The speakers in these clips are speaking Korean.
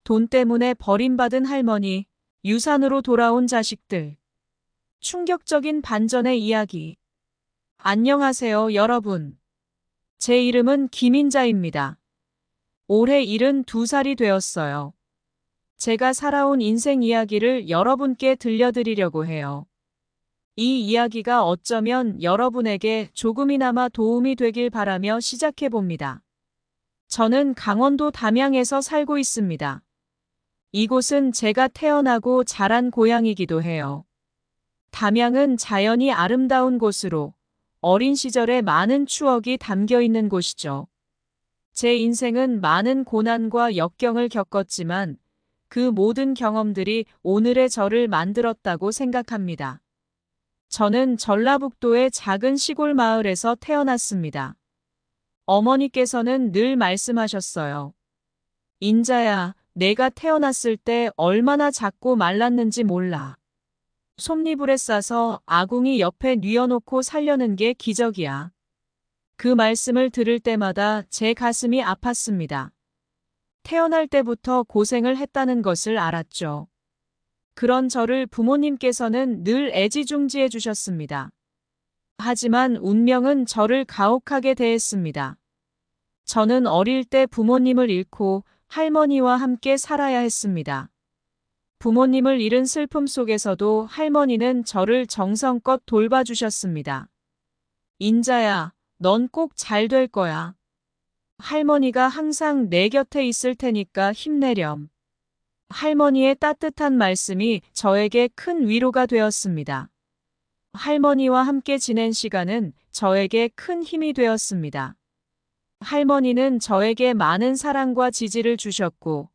돈 때문에 버림받은 할머니, 유산으로 돌아온 자식들. 충격적인 반전의 이야기. 안녕하세요, 여러분. 제 이름은 김인자입니다. 올해 72살이 되었어요. 제가 살아온 인생 이야기를 여러분께 들려드리려고 해요. 이 이야기가 어쩌면 여러분에게 조금이나마 도움이 되길 바라며 시작해봅니다. 저는 강원도 담양에서 살고 있습니다. 이곳은 제가 태어나고 자란 고향이기도 해요. 담양은 자연이 아름다운 곳으로 어린 시절에 많은 추억이 담겨 있는 곳이죠. 제 인생은 많은 고난과 역경을 겪었지만 그 모든 경험들이 오늘의 저를 만들었다고 생각합니다. 저는 전라북도의 작은 시골 마을에서 태어났습니다. 어머니께서는 늘 말씀하셨어요. 인자야, 내가 태어났을 때 얼마나 작고 말랐는지 몰라. 솜니불에 싸서 아궁이 옆에 뉘어놓고 살려는 게 기적이야. 그 말씀을 들을 때마다 제 가슴이 아팠습니다. 태어날 때부터 고생을 했다는 것을 알았죠. 그런 저를 부모님께서는 늘 애지중지해 주셨습니다. 하지만 운명은 저를 가혹하게 대했습니다. 저는 어릴 때 부모님을 잃고 할머니와 함께 살아야 했습니다. 부모님을 잃은 슬픔 속에서도 할머니는 저를 정성껏 돌봐주셨습니다. 인자야, 넌 꼭 잘 될 거야. 할머니가 항상 내 곁에 있을 테니까 힘내렴. 할머니의 따뜻한 말씀이 저에게 큰 위로가 되었습니다. 할머니와 함께 지낸 시간은 저에게 큰 힘이 되었습니다. 할머니는 저에게 많은 사랑과 지지를 주셨고,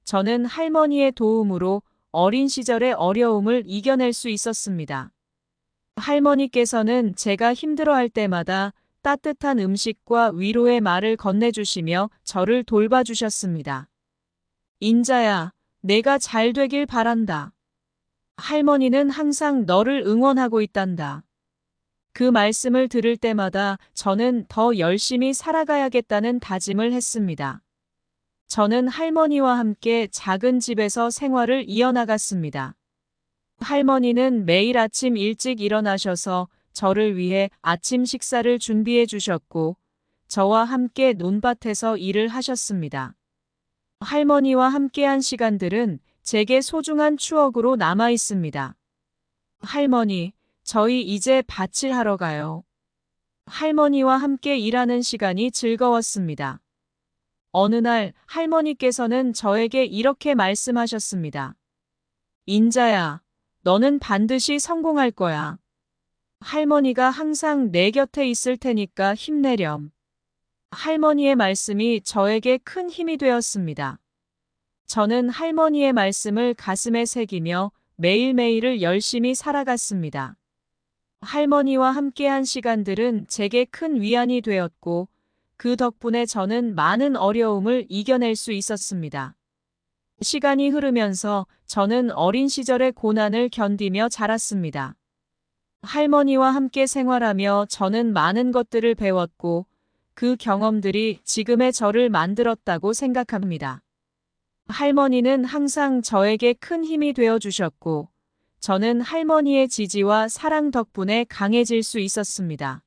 저는 할머니의 도움으로 어린 시절의 어려움을 이겨낼 수 있었습니다. 할머니께서는 제가 힘들어할 때마다 따뜻한 음식과 위로의 말을 건네주시며 저를 돌봐주셨습니다. 인자야, 내가 잘 되길 바란다. 할머니는 항상 너를 응원하고 있단다. 그 말씀을 들을 때마다 저는 더 열심히 살아가야겠다는 다짐을 했습니다. 저는 할머니와 함께 작은 집에서 생활을 이어나갔습니다. 할머니는 매일 아침 일찍 일어나셔서 저를 위해 아침 식사를 준비해 주셨고, 저와 함께 논밭에서 일을 하셨습니다. 할머니와 함께한 시간들은 제게 소중한 추억으로 남아 있습니다. 할머니, 저희 이제 밭일 하러 가요. 할머니와 함께 일하는 시간이 즐거웠습니다. 어느 날 할머니께서는 저에게 이렇게 말씀하셨습니다. 인자야, 너는 반드시 성공할 거야. 할머니가 항상 내 곁에 있을 테니까 힘내렴. 할머니의 말씀이 저에게 큰 힘이 되었습니다. 저는 할머니의 말씀을 가슴에 새기며 매일매일을 열심히 살아갔습니다. 할머니와 함께한 시간들은 제게 큰 위안이 되었고, 그 덕분에 저는 많은 어려움을 이겨낼 수 있었습니다. 시간이 흐르면서 저는 어린 시절의 고난을 견디며 자랐습니다. 할머니와 함께 생활하며 저는 많은 것들을 배웠고, 그 경험들이 지금의 저를 만들었다고 생각합니다. 할머니는 항상 저에게 큰 힘이 되어 주셨고, 저는 할머니의 지지와 사랑 덕분에 강해질 수 있었습니다.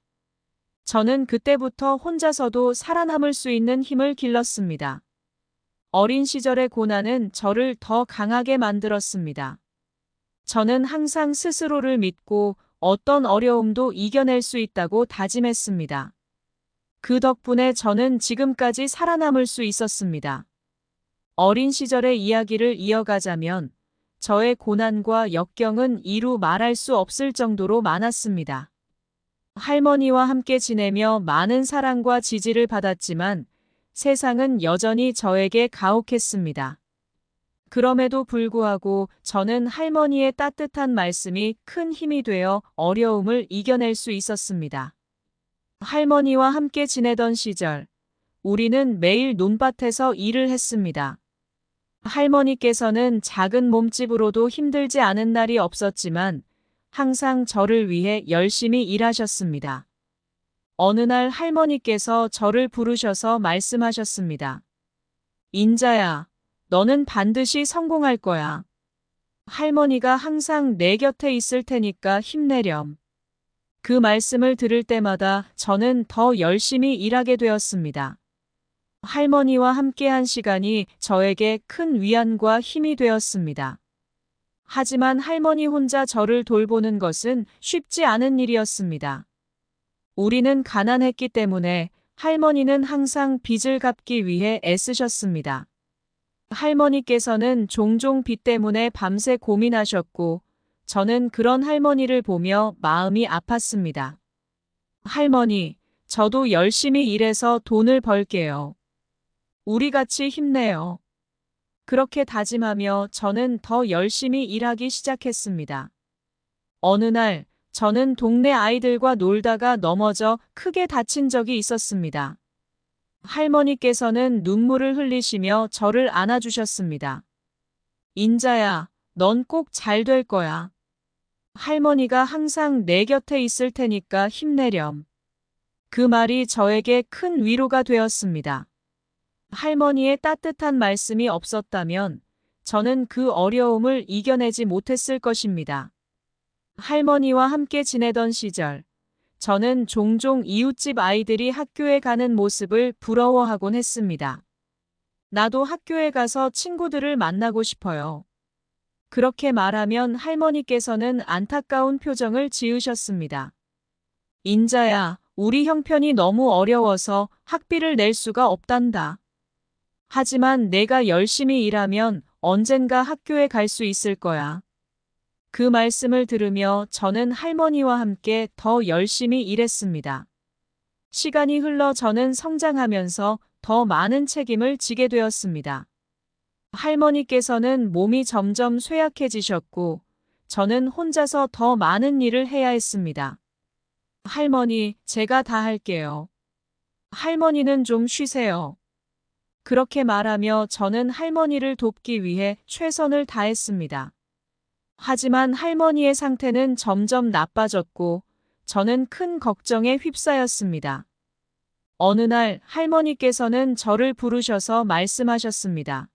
저는 그때부터 혼자서도 살아남을 수 있는 힘을 길렀습니다. 어린 시절의 고난은 저를 더 강하게 만들었습니다. 저는 항상 스스로를 믿고 어떤 어려움도 이겨낼 수 있다고 다짐했습니다. 그 덕분에 저는 지금까지 살아남을 수 있었습니다. 어린 시절의 이야기를 이어가자면 저의 고난과 역경은 이루 말할 수 없을 정도로 많았습니다. 할머니와 함께 지내며 많은 사랑과 지지를 받았지만 세상은 여전히 저에게 가혹했습니다. 그럼에도 불구하고 저는 할머니의 따뜻한 말씀이 큰 힘이 되어 어려움을 이겨낼 수 있었습니다. 할머니와 함께 지내던 시절, 우리는 매일 논밭에서 일을 했습니다. 할머니께서는 작은 몸집으로도 힘들지 않은 날이 없었지만 항상 저를 위해 열심히 일하셨습니다. 어느 날 할머니께서 저를 부르셔서 말씀하셨습니다. 인자야, 너는 반드시 성공할 거야. 할머니가 항상 내 곁에 있을 테니까 힘내렴. 그 말씀을 들을 때마다 저는 더 열심히 일하게 되었습니다. 할머니와 함께한 시간이 저에게 큰 위안과 힘이 되었습니다. 하지만 할머니 혼자 저를 돌보는 것은 쉽지 않은 일이었습니다. 우리는 가난했기 때문에 할머니는 항상 빚을 갚기 위해 애쓰셨습니다. 할머니께서는 종종 빚 때문에 밤새 고민하셨고, 저는 그런 할머니를 보며 마음이 아팠습니다. 할머니, 저도 열심히 일해서 돈을 벌게요. 우리 같이 힘내요. 그렇게 다짐하며 저는 더 열심히 일하기 시작했습니다. 어느 날, 저는 동네 아이들과 놀다가 넘어져 크게 다친 적이 있었습니다. 할머니께서는 눈물을 흘리시며 저를 안아주셨습니다. 인자야, 넌 꼭 잘 될 거야. 할머니가 항상 내 곁에 있을 테니까 힘내렴. 그 말이 저에게 큰 위로가 되었습니다. 할머니의 따뜻한 말씀이 없었다면 저는 그 어려움을 이겨내지 못했을 것입니다. 할머니와 함께 지내던 시절, 저는 종종 이웃집 아이들이 학교에 가는 모습을 부러워하곤 했습니다. 나도 학교에 가서 친구들을 만나고 싶어요. 그렇게 말하면 할머니께서는 안타까운 표정을 지으셨습니다. 인자야, 우리 형편이 너무 어려워서 학비를 낼 수가 없단다. 하지만 내가 열심히 일하면 언젠가 학교에 갈 수 있을 거야. 그 말씀을 들으며 저는 할머니와 함께 더 열심히 일했습니다. 시간이 흘러 저는 성장하면서 더 많은 책임을 지게 되었습니다. 할머니께서는 몸이 점점 쇠약해지셨고, 저는 혼자서 더 많은 일을 해야 했습니다. 할머니, 제가 다 할게요. 할머니는 좀 쉬세요. 그렇게 말하며 저는 할머니를 돕기 위해 최선을 다했습니다. 하지만 할머니의 상태는 점점 나빠졌고, 저는 큰 걱정에 휩싸였습니다. 어느 날 할머니께서는 저를 부르셔서 말씀하셨습니다.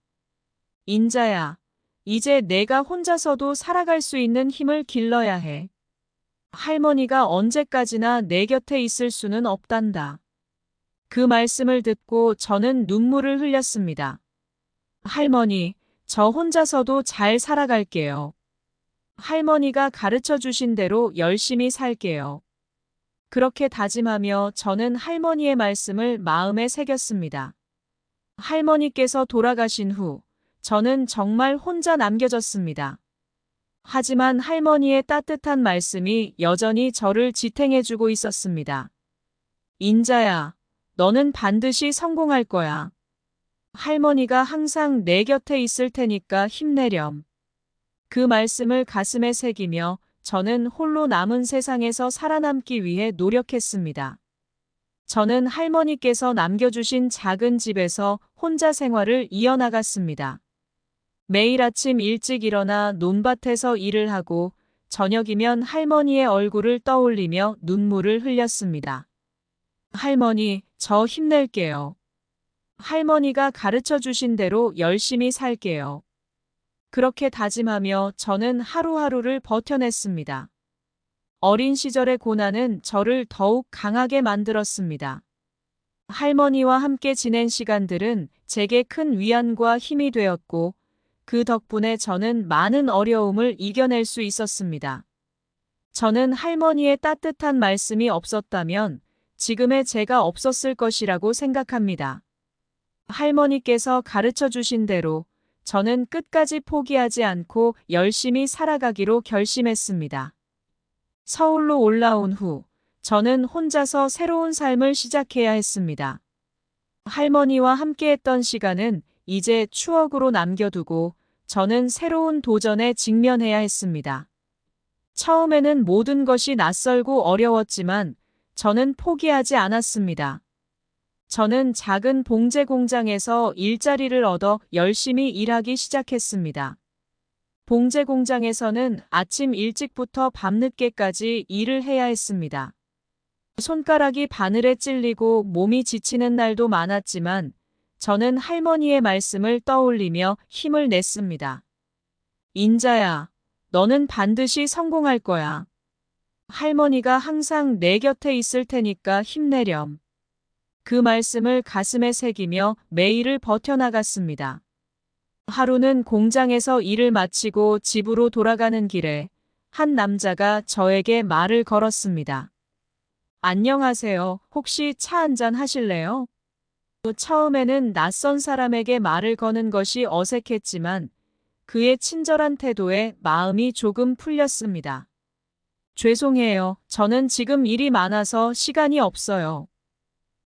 인자야, 이제 내가 혼자서도 살아갈 수 있는 힘을 길러야 해. 할머니가 언제까지나 내 곁에 있을 수는 없단다. 그 말씀을 듣고 저는 눈물을 흘렸습니다. 할머니, 저 혼자서도 잘 살아갈게요. 할머니가 가르쳐 주신 대로 열심히 살게요. 그렇게 다짐하며 저는 할머니의 말씀을 마음에 새겼습니다. 할머니께서 돌아가신 후, 저는 정말 혼자 남겨졌습니다. 하지만 할머니의 따뜻한 말씀이 여전히 저를 지탱해주고 있었습니다. 인자야, 너는 반드시 성공할 거야. 할머니가 항상 내 곁에 있을 테니까 힘내렴. 그 말씀을 가슴에 새기며 저는 홀로 남은 세상에서 살아남기 위해 노력했습니다. 저는 할머니께서 남겨주신 작은 집에서 혼자 생활을 이어나갔습니다. 매일 아침 일찍 일어나 논밭에서 일을 하고 저녁이면 할머니의 얼굴을 떠올리며 눈물을 흘렸습니다. 할머니, 저 힘낼게요. 할머니가 가르쳐 주신 대로 열심히 살게요. 그렇게 다짐하며 저는 하루하루를 버텨냈습니다. 어린 시절의 고난은 저를 더욱 강하게 만들었습니다. 할머니와 함께 지낸 시간들은 제게 큰 위안과 힘이 되었고, 그 덕분에 저는 많은 어려움을 이겨낼 수 있었습니다. 저는 할머니의 따뜻한 말씀이 없었다면 지금의 제가 없었을 것이라고 생각합니다. 할머니께서 가르쳐 주신 대로 저는 끝까지 포기하지 않고 열심히 살아가기로 결심했습니다. 서울로 올라온 후 저는 혼자서 새로운 삶을 시작해야 했습니다. 할머니와 함께했던 시간은 이제 추억으로 남겨두고 저는 새로운 도전에 직면해야 했습니다. 처음에는 모든 것이 낯설고 어려웠지만 저는 포기하지 않았습니다. 저는 작은 봉제 공장에서 일자리를 얻어 열심히 일하기 시작했습니다. 봉제 공장에서는 아침 일찍부터 밤늦게까지 일을 해야 했습니다. 손가락이 바늘에 찔리고 몸이 지치는 날도 많았지만 저는 할머니의 말씀을 떠올리며 힘을 냈습니다. 인자야, 너는 반드시 성공할 거야. 할머니가 항상 내 곁에 있을 테니까 힘내렴. 그 말씀을 가슴에 새기며 매일을 버텨나갔습니다. 하루는 공장에서 일을 마치고 집으로 돌아가는 길에 한 남자가 저에게 말을 걸었습니다. 안녕하세요. 혹시 차 한잔 하실래요? 처음에는 낯선 사람에게 말을 거는 것이 어색했지만 그의 친절한 태도에 마음이 조금 풀렸습니다. 죄송해요. 저는 지금 일이 많아서 시간이 없어요.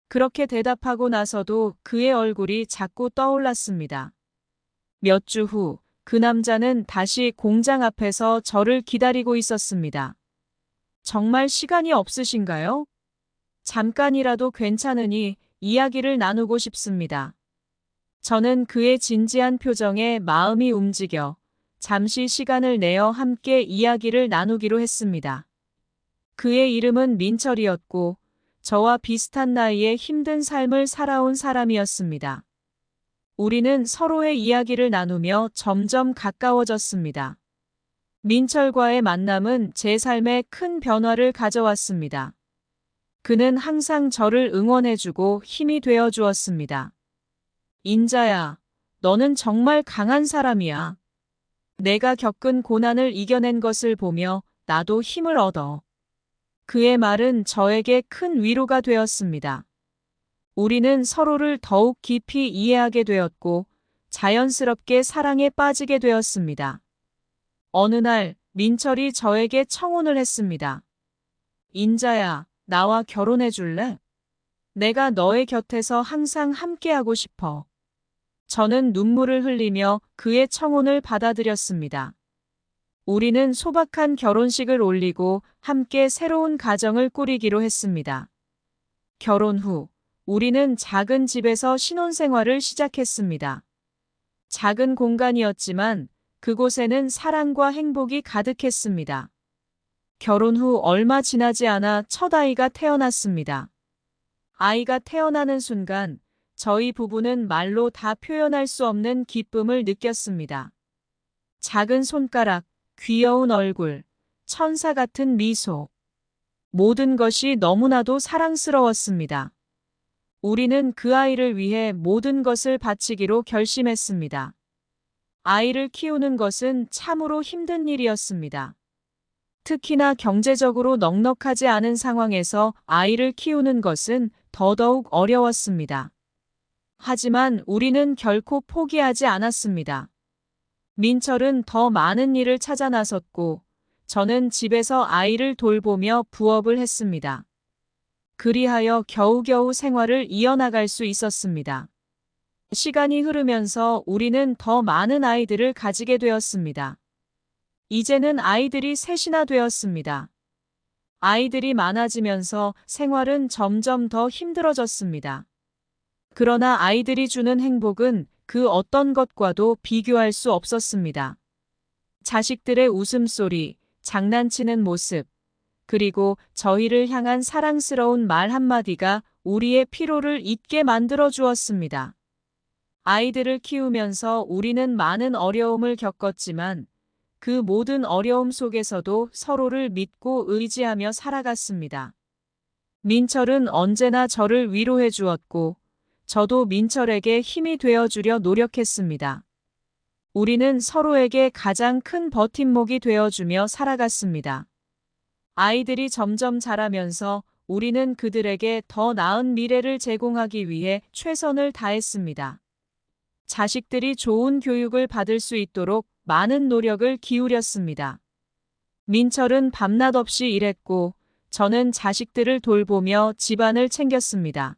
그렇게 대답하고 나서도 그의 얼굴이 자꾸 떠올랐습니다. 몇 주 후, 그 남자는 다시 공장 앞에서 저를 기다리고 있었습니다. 정말 시간이 없으신가요? 잠깐이라도 괜찮으니 이야기를 나누고 싶습니다. 저는 그의 진지한 표정에 마음이 움직여 잠시 시간을 내어 함께 이야기를 나누기로 했습니다. 그의 이름은 민철이었고 저와 비슷한 나이에 힘든 삶을 살아온 사람이었습니다. 우리는 서로의 이야기를 나누며 점점 가까워졌습니다. 민철과의 만남은 제 삶에 큰 변화를 가져왔습니다. 그는 항상 저를 응원해주고 힘이 되어 주었습니다. 인자야, 너는 정말 강한 사람이야. 내가 겪은 고난을 이겨낸 것을 보며 나도 힘을 얻어. 그의 말은 저에게 큰 위로가 되었습니다. 우리는 서로를 더욱 깊이 이해하게 되었고 자연스럽게 사랑에 빠지게 되었습니다. 어느 날 민철이 저에게 청혼을 했습니다. 인자야, 나와 결혼해 줄래? 내가 너의 곁에서 항상 함께하고 싶어. 저는 눈물을 흘리며 그의 청혼을 받아들였습니다. 우리는 소박한 결혼식을 올리고 함께 새로운 가정을 꾸리기로 했습니다. 결혼 후 우리는 작은 집에서 신혼생활을 시작했습니다. 작은 공간이었지만 그곳에는 사랑과 행복이 가득했습니다. 결혼 후 얼마 지나지 않아 첫 아이가 태어났습니다. 아이가 태어나는 순간 저희 부부는 말로 다 표현할 수 없는 기쁨을 느꼈습니다. 작은 손가락, 귀여운 얼굴, 천사 같은 미소. 모든 것이 너무나도 사랑스러웠습니다. 우리는 그 아이를 위해 모든 것을 바치기로 결심했습니다. 아이를 키우는 것은 참으로 힘든 일이었습니다. 특히나 경제적으로 넉넉하지 않은 상황에서 아이를 키우는 것은 더더욱 어려웠습니다. 하지만 우리는 결코 포기하지 않았습니다. 민철은 더 많은 일을 찾아 나섰고 저는 집에서 아이를 돌보며 부업을 했습니다. 그리하여 겨우겨우 생활을 이어나갈 수 있었습니다. 시간이 흐르면서 우리는 더 많은 아이들을 가지게 되었습니다. 이제는 아이들이 셋이나 되었습니다. 아이들이 많아지면서 생활은 점점 더 힘들어졌습니다. 그러나 아이들이 주는 행복은 그 어떤 것과도 비교할 수 없었습니다. 자식들의 웃음소리, 장난치는 모습, 그리고 저희를 향한 사랑스러운 말 한마디가 우리의 피로를 잊게 만들어 주었습니다. 아이들을 키우면서 우리는 많은 어려움을 겪었지만 그 모든 어려움 속에서도 서로를 믿고 의지하며 살아갔습니다. 민철은 언제나 저를 위로해 주었고 저도 민철에게 힘이 되어주려 노력했습니다. 우리는 서로에게 가장 큰 버팀목이 되어주며 살아갔습니다. 아이들이 점점 자라면서 우리는 그들에게 더 나은 미래를 제공하기 위해 최선을 다했습니다. 자식들이 좋은 교육을 받을 수 있도록 많은 노력을 기울였습니다. 민철은 밤낮 없이 일했고 저는 자식들을 돌보며 집안을 챙겼습니다.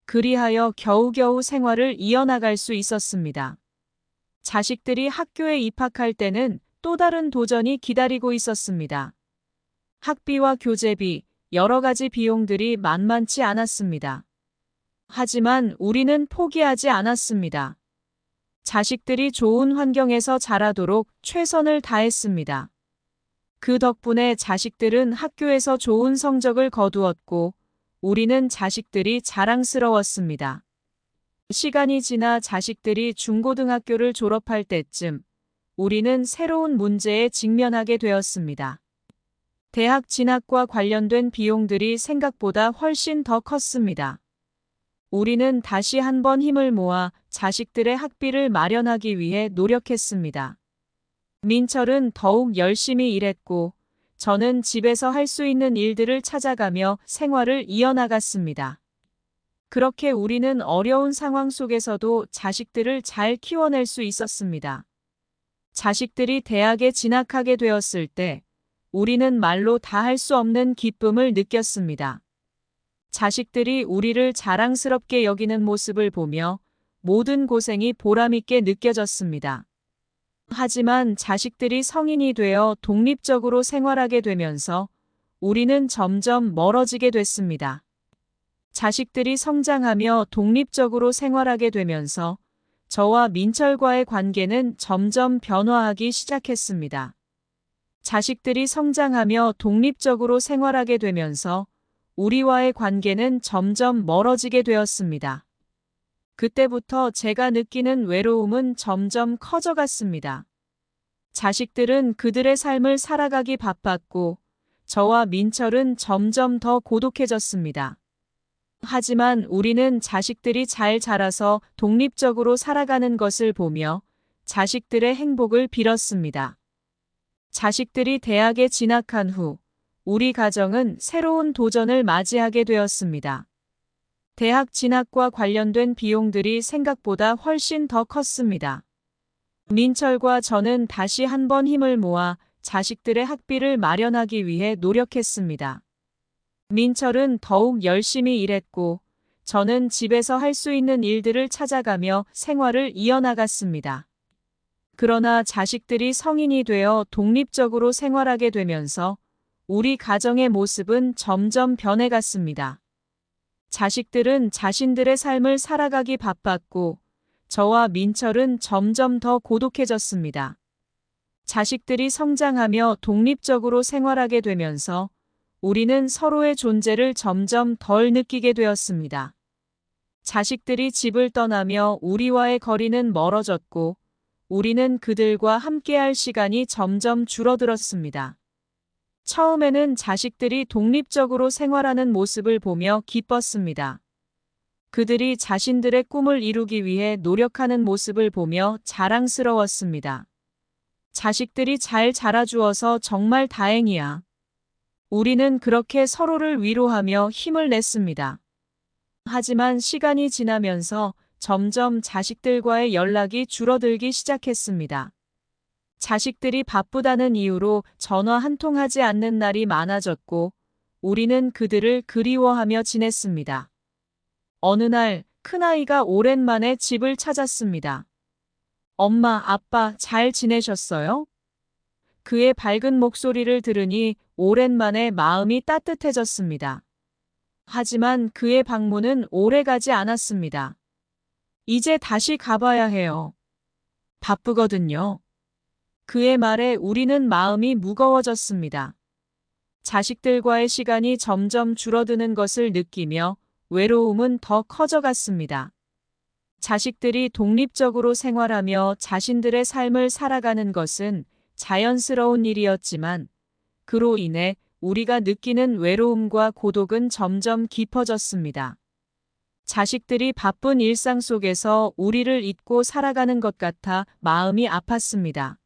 그리하여 겨우겨우 생활을 이어나갈 수 있었습니다. 자식들이 학교에 입학할 때는 또 다른 도전이 기다리고 있었습니다. 학비와 교재비, 여러 가지 비용들이 만만치 않았습니다. 하지만 우리는 포기하지 않았습니다. 자식들이 좋은 환경에서 자라도록 최선을 다했습니다. 그 덕분에 자식들은 학교에서 좋은 성적을 거두었고 우리는 자식들이 자랑스러웠습니다. 시간이 지나 자식들이 중고등학교를 졸업할 때쯤 우리는 새로운 문제에 직면하게 되었습니다. 대학 진학과 관련된 비용들이 생각보다 훨씬 더 컸습니다. 우리는 다시 한번 힘을 모아 자식들의 학비를 마련하기 위해 노력했습니다. 민철은 더욱 열심히 일했고, 저는 집에서 할 수 있는 일들을 찾아가며 생활을 이어나갔습니다. 그렇게 우리는 어려운 상황 속에서도 자식들을 잘 키워낼 수 있었습니다. 자식들이 대학에 진학하게 되었을 때 우리는 말로 다 할 수 없는 기쁨을 느꼈습니다. 자식들이 우리를 자랑스럽게 여기는 모습을 보며 모든 고생이 보람있게 느껴졌습니다. 하지만 자식들이 성인이 되어 독립적으로 생활하게 되면서 우리는 점점 멀어지게 됐습니다. 자식들이 성장하며 독립적으로 생활하게 되면서 저와 민철과의 관계는 점점 변화하기 시작했습니다. 자식들이 성장하며 독립적으로 생활하게 되면서 우리와의 관계는 점점 멀어지게 되었습니다. 그때부터 제가 느끼는 외로움은 점점 커져갔습니다. 자식들은 그들의 삶을 살아가기 바빴고 저와 민철은 점점 더 고독해졌습니다. 하지만 우리는 자식들이 잘 자라서 독립적으로 살아가는 것을 보며 자식들의 행복을 빌었습니다. 자식들이 대학에 진학한 후 우리 가정은 새로운 도전을 맞이하게 되었습니다. 대학 진학과 관련된 비용들이 생각보다 훨씬 더 컸습니다. 민철과 저는 다시 한번 힘을 모아 자식들의 학비를 마련하기 위해 노력했습니다. 민철은 더욱 열심히 일했고, 저는 집에서 할 수 있는 일들을 찾아가며 생활을 이어나갔습니다. 그러나 자식들이 성인이 되어 독립적으로 생활하게 되면서 우리 가정의 모습은 점점 변해갔습니다. 자식들은 자신들의 삶을 살아가기 바빴고 저와 민철은 점점 더 고독해졌습니다. 자식들이 성장하며 독립적으로 생활하게 되면서 우리는 서로의 존재를 점점 덜 느끼게 되었습니다. 자식들이 집을 떠나며 우리와의 거리는 멀어졌고 우리는 그들과 함께할 시간이 점점 줄어들었습니다. 처음에는 자식들이 독립적으로 생활하는 모습을 보며 기뻤습니다. 그들이 자신들의 꿈을 이루기 위해 노력하는 모습을 보며 자랑스러웠습니다. 자식들이 잘 자라주어서 정말 다행이야. 우리는 그렇게 서로를 위로하며 힘을 냈습니다. 하지만 시간이 지나면서 점점 자식들과의 연락이 줄어들기 시작했습니다. 자식들이 바쁘다는 이유로 전화 한 통 하지 않는 날이 많아졌고 우리는 그들을 그리워하며 지냈습니다. 어느 날 큰아이가 오랜만에 집을 찾았습니다. 엄마, 아빠 잘 지내셨어요? 그의 밝은 목소리를 들으니 오랜만에 마음이 따뜻해졌습니다. 하지만 그의 방문은 오래가지 않았습니다. 이제 다시 가봐야 해요. 바쁘거든요. 그의 말에 우리는 마음이 무거워졌습니다. 자식들과의 시간이 점점 줄어드는 것을 느끼며 외로움은 더 커져갔습니다. 자식들이 독립적으로 생활하며 자신들의 삶을 살아가는 것은 자연스러운 일이었지만 그로 인해 우리가 느끼는 외로움과 고독은 점점 깊어졌습니다. 자식들이 바쁜 일상 속에서 우리를 잊고 살아가는 것 같아 마음이 아팠습니다.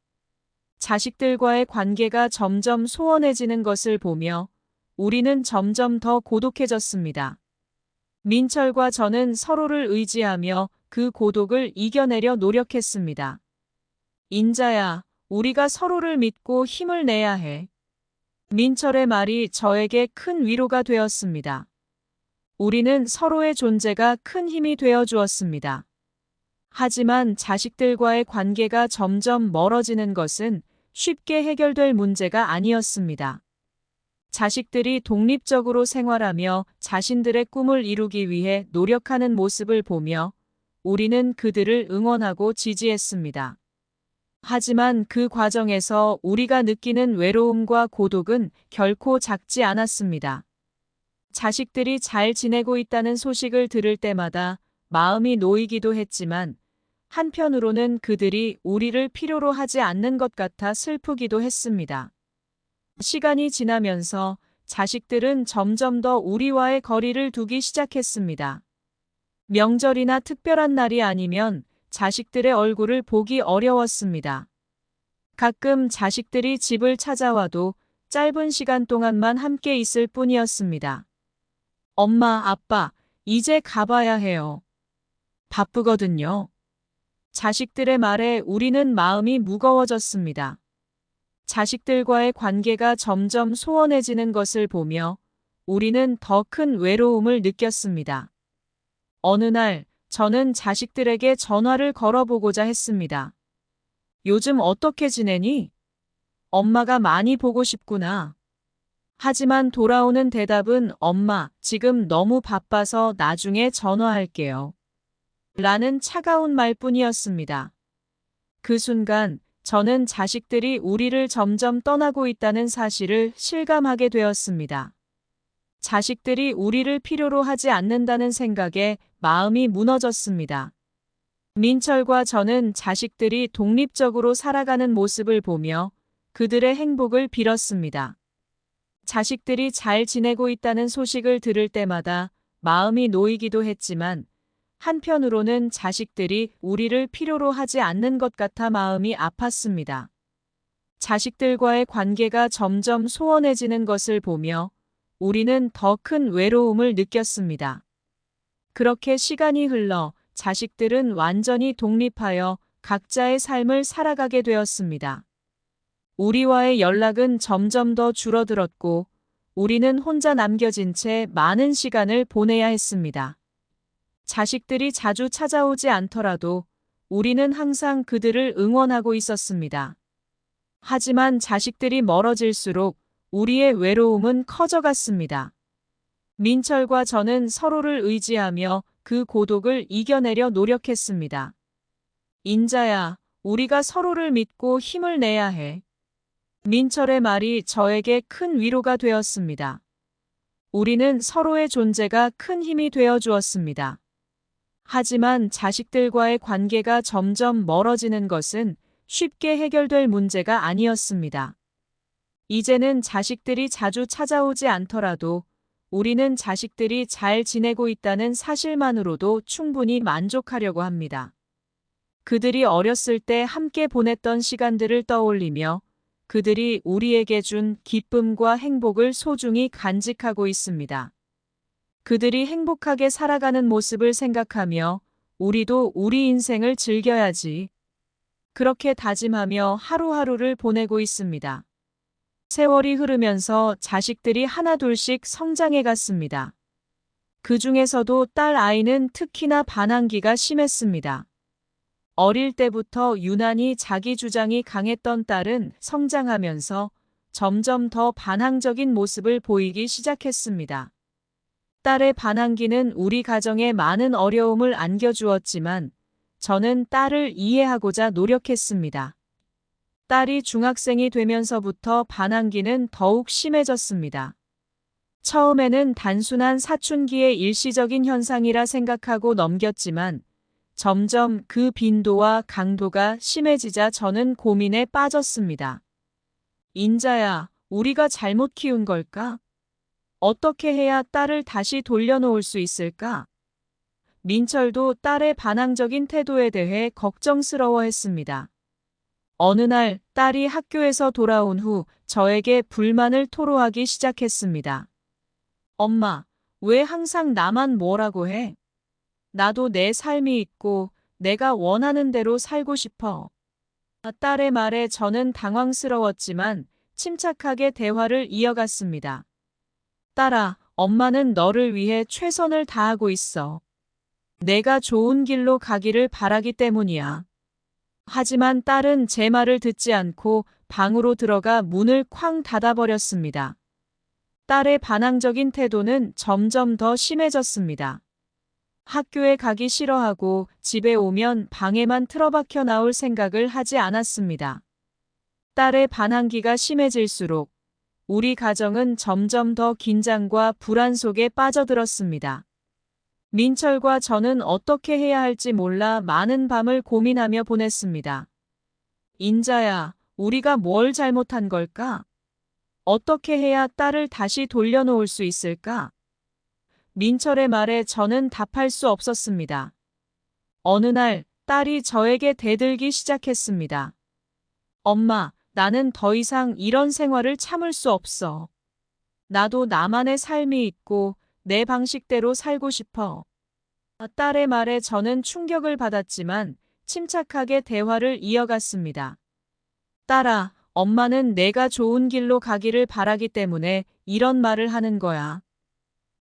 자식들과의 관계가 점점 소원해지는 것을 보며 우리는 점점 더 고독해졌습니다. 민철과 저는 서로를 의지하며 그 고독을 이겨내려 노력했습니다. 인자야, 우리가 서로를 믿고 힘을 내야 해. 민철의 말이 저에게 큰 위로가 되었습니다. 우리는 서로의 존재가 큰 힘이 되어 주었습니다. 하지만 자식들과의 관계가 점점 멀어지는 것은 쉽게 해결될 문제가 아니었습니다. 자식들이 독립적으로 생활하며 자신들의 꿈을 이루기 위해 노력하는 모습을 보며 우리는 그들을 응원하고 지지했습니다. 하지만 그 과정에서 우리가 느끼는 외로움과 고독은 결코 작지 않았습니다. 자식들이 잘 지내고 있다는 소식을 들을 때마다 마음이 놓이기도 했지만 한편으로는 그들이 우리를 필요로 하지 않는 것 같아 슬프기도 했습니다. 시간이 지나면서 자식들은 점점 더 우리와의 거리를 두기 시작했습니다. 명절이나 특별한 날이 아니면 자식들의 얼굴을 보기 어려웠습니다. 가끔 자식들이 집을 찾아와도 짧은 시간 동안만 함께 있을 뿐이었습니다. 엄마, 아빠, 이제 가봐야 해요. 바쁘거든요. 자식들의 말에 우리는 마음이 무거워졌습니다. 자식들과의 관계가 점점 소원해지는 것을 보며 우리는 더 큰 외로움을 느꼈습니다. 어느 날 저는 자식들에게 전화를 걸어보고자 했습니다. 요즘 어떻게 지내니? 엄마가 많이 보고 싶구나. 하지만 돌아오는 대답은 엄마, 지금 너무 바빠서 나중에 전화할게요. 라는 차가운 말뿐이었습니다. 그 순간 저는 자식들이 우리를 점점 떠나고 있다는 사실을 실감하게 되었습니다. 자식들이 우리를 필요로 하지 않는다는 생각에 마음이 무너졌습니다. 민철과 저는 자식들이 독립적으로 살아가는 모습을 보며 그들의 행복을 빌었습니다. 자식들이 잘 지내고 있다는 소식을 들을 때마다 마음이 놓이기도 했지만 한편으로는 자식들이 우리를 필요로 하지 않는 것 같아 마음이 아팠습니다. 자식들과의 관계가 점점 소원해지는 것을 보며 우리는 더 큰 외로움을 느꼈습니다. 그렇게 시간이 흘러 자식들은 완전히 독립하여 각자의 삶을 살아가게 되었습니다. 우리와의 연락은 점점 더 줄어들었고 우리는 혼자 남겨진 채 많은 시간을 보내야 했습니다. 자식들이 자주 찾아오지 않더라도 우리는 항상 그들을 응원하고 있었습니다. 하지만 자식들이 멀어질수록 우리의 외로움은 커져갔습니다. 민철과 저는 서로를 의지하며 그 고독을 이겨내려 노력했습니다. 인자야, 우리가 서로를 믿고 힘을 내야 해. 민철의 말이 저에게 큰 위로가 되었습니다. 우리는 서로의 존재가 큰 힘이 되어 주었습니다. 하지만 자식들과의 관계가 점점 멀어지는 것은 쉽게 해결될 문제가 아니었습니다. 이제는 자식들이 자주 찾아오지 않더라도 우리는 자식들이 잘 지내고 있다는 사실만으로도 충분히 만족하려고 합니다. 그들이 어렸을 때 함께 보냈던 시간들을 떠올리며 그들이 우리에게 준 기쁨과 행복을 소중히 간직하고 있습니다. 그들이 행복하게 살아가는 모습을 생각하며 우리도 우리 인생을 즐겨야지. 그렇게 다짐하며 하루하루를 보내고 있습니다. 세월이 흐르면서 자식들이 하나둘씩 성장해 갔습니다. 그 중에서도 딸 아이는 특히나 반항기가 심했습니다. 어릴 때부터 유난히 자기 주장이 강했던 딸은 성장하면서 점점 더 반항적인 모습을 보이기 시작했습니다. 딸의 반항기는 우리 가정에 많은 어려움을 안겨주었지만 저는 딸을 이해하고자 노력했습니다. 딸이 중학생이 되면서부터 반항기는 더욱 심해졌습니다. 처음에는 단순한 사춘기의 일시적인 현상이라 생각하고 넘겼지만 점점 그 빈도와 강도가 심해지자 저는 고민에 빠졌습니다. 인자야, 우리가 잘못 키운 걸까? 어떻게 해야 딸을 다시 돌려놓을 수 있을까? 민철도 딸의 반항적인 태도에 대해 걱정스러워했습니다. 어느 날 딸이 학교에서 돌아온 후 저에게 불만을 토로하기 시작했습니다. 엄마, 왜 항상 나만 뭐라고 해? 나도 내 삶이 있고 내가 원하는 대로 살고 싶어. 딸의 말에 저는 당황스러웠지만 침착하게 대화를 이어갔습니다. 딸아, 엄마는 너를 위해 최선을 다하고 있어. 내가 좋은 길로 가기를 바라기 때문이야. 하지만 딸은 제 말을 듣지 않고 방으로 들어가 문을 쾅 닫아버렸습니다. 딸의 반항적인 태도는 점점 더 심해졌습니다. 학교에 가기 싫어하고 집에 오면 방에만 틀어박혀 나올 생각을 하지 않았습니다. 딸의 반항기가 심해질수록 우리 가정은 점점 더 긴장과 불안 속에 빠져들었습니다. 민철과 저는 어떻게 해야 할지 몰라 많은 밤을 고민하며 보냈습니다. 인자야, 우리가 뭘 잘못한 걸까? 어떻게 해야 딸을 다시 돌려놓을 수 있을까? 민철의 말에 저는 답할 수 없었습니다. 어느 날 딸이 저에게 대들기 시작했습니다. 엄마, 나는 더 이상 이런 생활을 참을 수 없어. 나도 나만의 삶이 있고 내 방식대로 살고 싶어. 딸의 말에 저는 충격을 받았지만 침착하게 대화를 이어갔습니다. 딸아, 엄마는 내가 좋은 길로 가기를 바라기 때문에 이런 말을 하는 거야.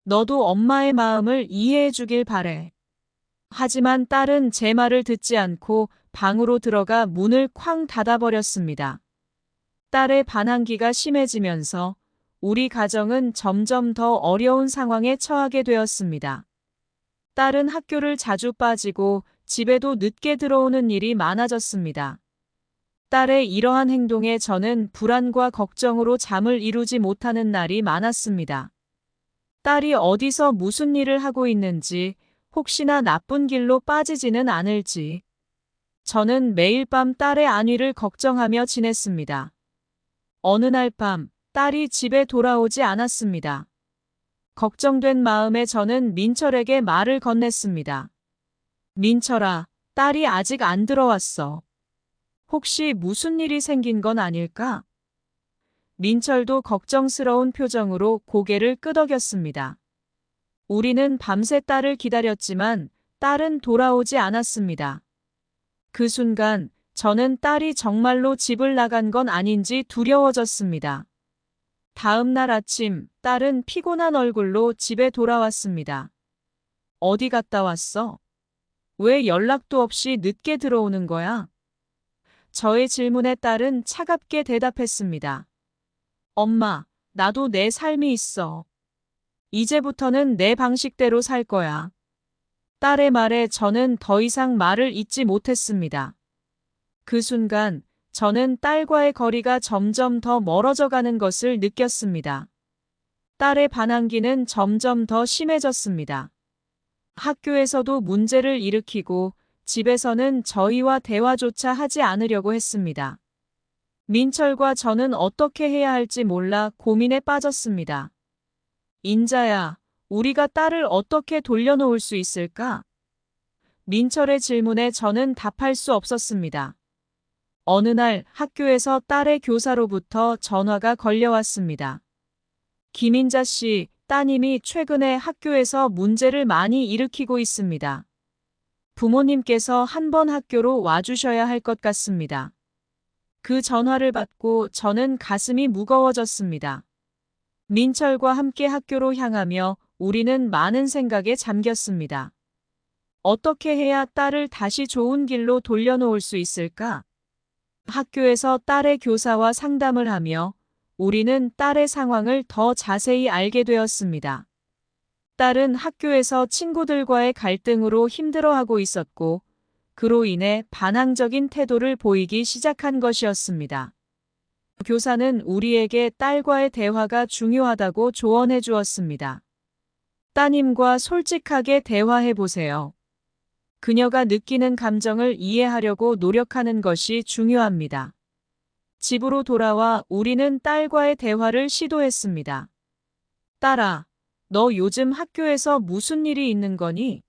너도 엄마의 마음을 이해해 주길 바래. 하지만 딸은 제 말을 듣지 않고 방으로 들어가 문을 쾅 닫아버렸습니다. 딸의 반항기가 심해지면서 우리 가정은 점점 더 어려운 상황에 처하게 되었습니다. 딸은 학교를 자주 빠지고 집에도 늦게 들어오는 일이 많아졌습니다. 딸의 이러한 행동에 저는 불안과 걱정으로 잠을 이루지 못하는 날이 많았습니다. 딸이 어디서 무슨 일을 하고 있는지, 혹시나 나쁜 길로 빠지지는 않을지. 저는 매일 밤 딸의 안위를 걱정하며 지냈습니다. 어느 날 밤, 딸이 집에 돌아오지 않았습니다. 걱정된 마음에 저는 민철에게 말을 건넸습니다. 민철아, 딸이 아직 안 들어왔어. 혹시 무슨 일이 생긴 건 아닐까? 민철도 걱정스러운 표정으로 고개를 끄덕였습니다. 우리는 밤새 딸을 기다렸지만 딸은 돌아오지 않았습니다. 그 순간 저는 딸이 정말로 집을 나간 건 아닌지 두려워졌습니다. 다음 날 아침 딸은 피곤한 얼굴로 집에 돌아왔습니다. 어디 갔다 왔어? 왜 연락도 없이 늦게 들어오는 거야? 저의 질문에 딸은 차갑게 대답했습니다. 엄마, 나도 내 삶이 있어. 이제부터는 내 방식대로 살 거야. 딸의 말에 저는 더 이상 말을 잇지 못했습니다. 그 순간 저는 딸과의 거리가 점점 더 멀어져 가는 것을 느꼈습니다. 딸의 반항기는 점점 더 심해졌습니다. 학교에서도 문제를 일으키고 집에서는 저희와 대화조차 하지 않으려고 했습니다. 민철과 저는 어떻게 해야 할지 몰라 고민에 빠졌습니다. 인자야, 우리가 딸을 어떻게 돌려놓을 수 있을까? 민철의 질문에 저는 답할 수 없었습니다. 어느 날 학교에서 딸의 교사로부터 전화가 걸려왔습니다. 김인자 씨, 따님이 최근에 학교에서 문제를 많이 일으키고 있습니다. 부모님께서 한번 학교로 와주셔야 할 것 같습니다. 그 전화를 받고 저는 가슴이 무거워졌습니다. 민철과 함께 학교로 향하며 우리는 많은 생각에 잠겼습니다. 어떻게 해야 딸을 다시 좋은 길로 돌려놓을 수 있을까? 학교에서 딸의 교사와 상담을 하며 우리는 딸의 상황을 더 자세히 알게 되었습니다. 딸은 학교에서 친구들과의 갈등으로 힘들어하고 있었고, 그로 인해 반항적인 태도를 보이기 시작한 것이었습니다. 교사는 우리에게 딸과의 대화가 중요하다고 조언해 주었습니다. 따님과 솔직하게 대화해 보세요. 그녀가 느끼는 감정을 이해하려고 노력하는 것이 중요합니다. 집으로 돌아와 우리는 딸과의 대화를 시도했습니다. 딸아, 너 요즘 학교에서 무슨 일이 있는 거니?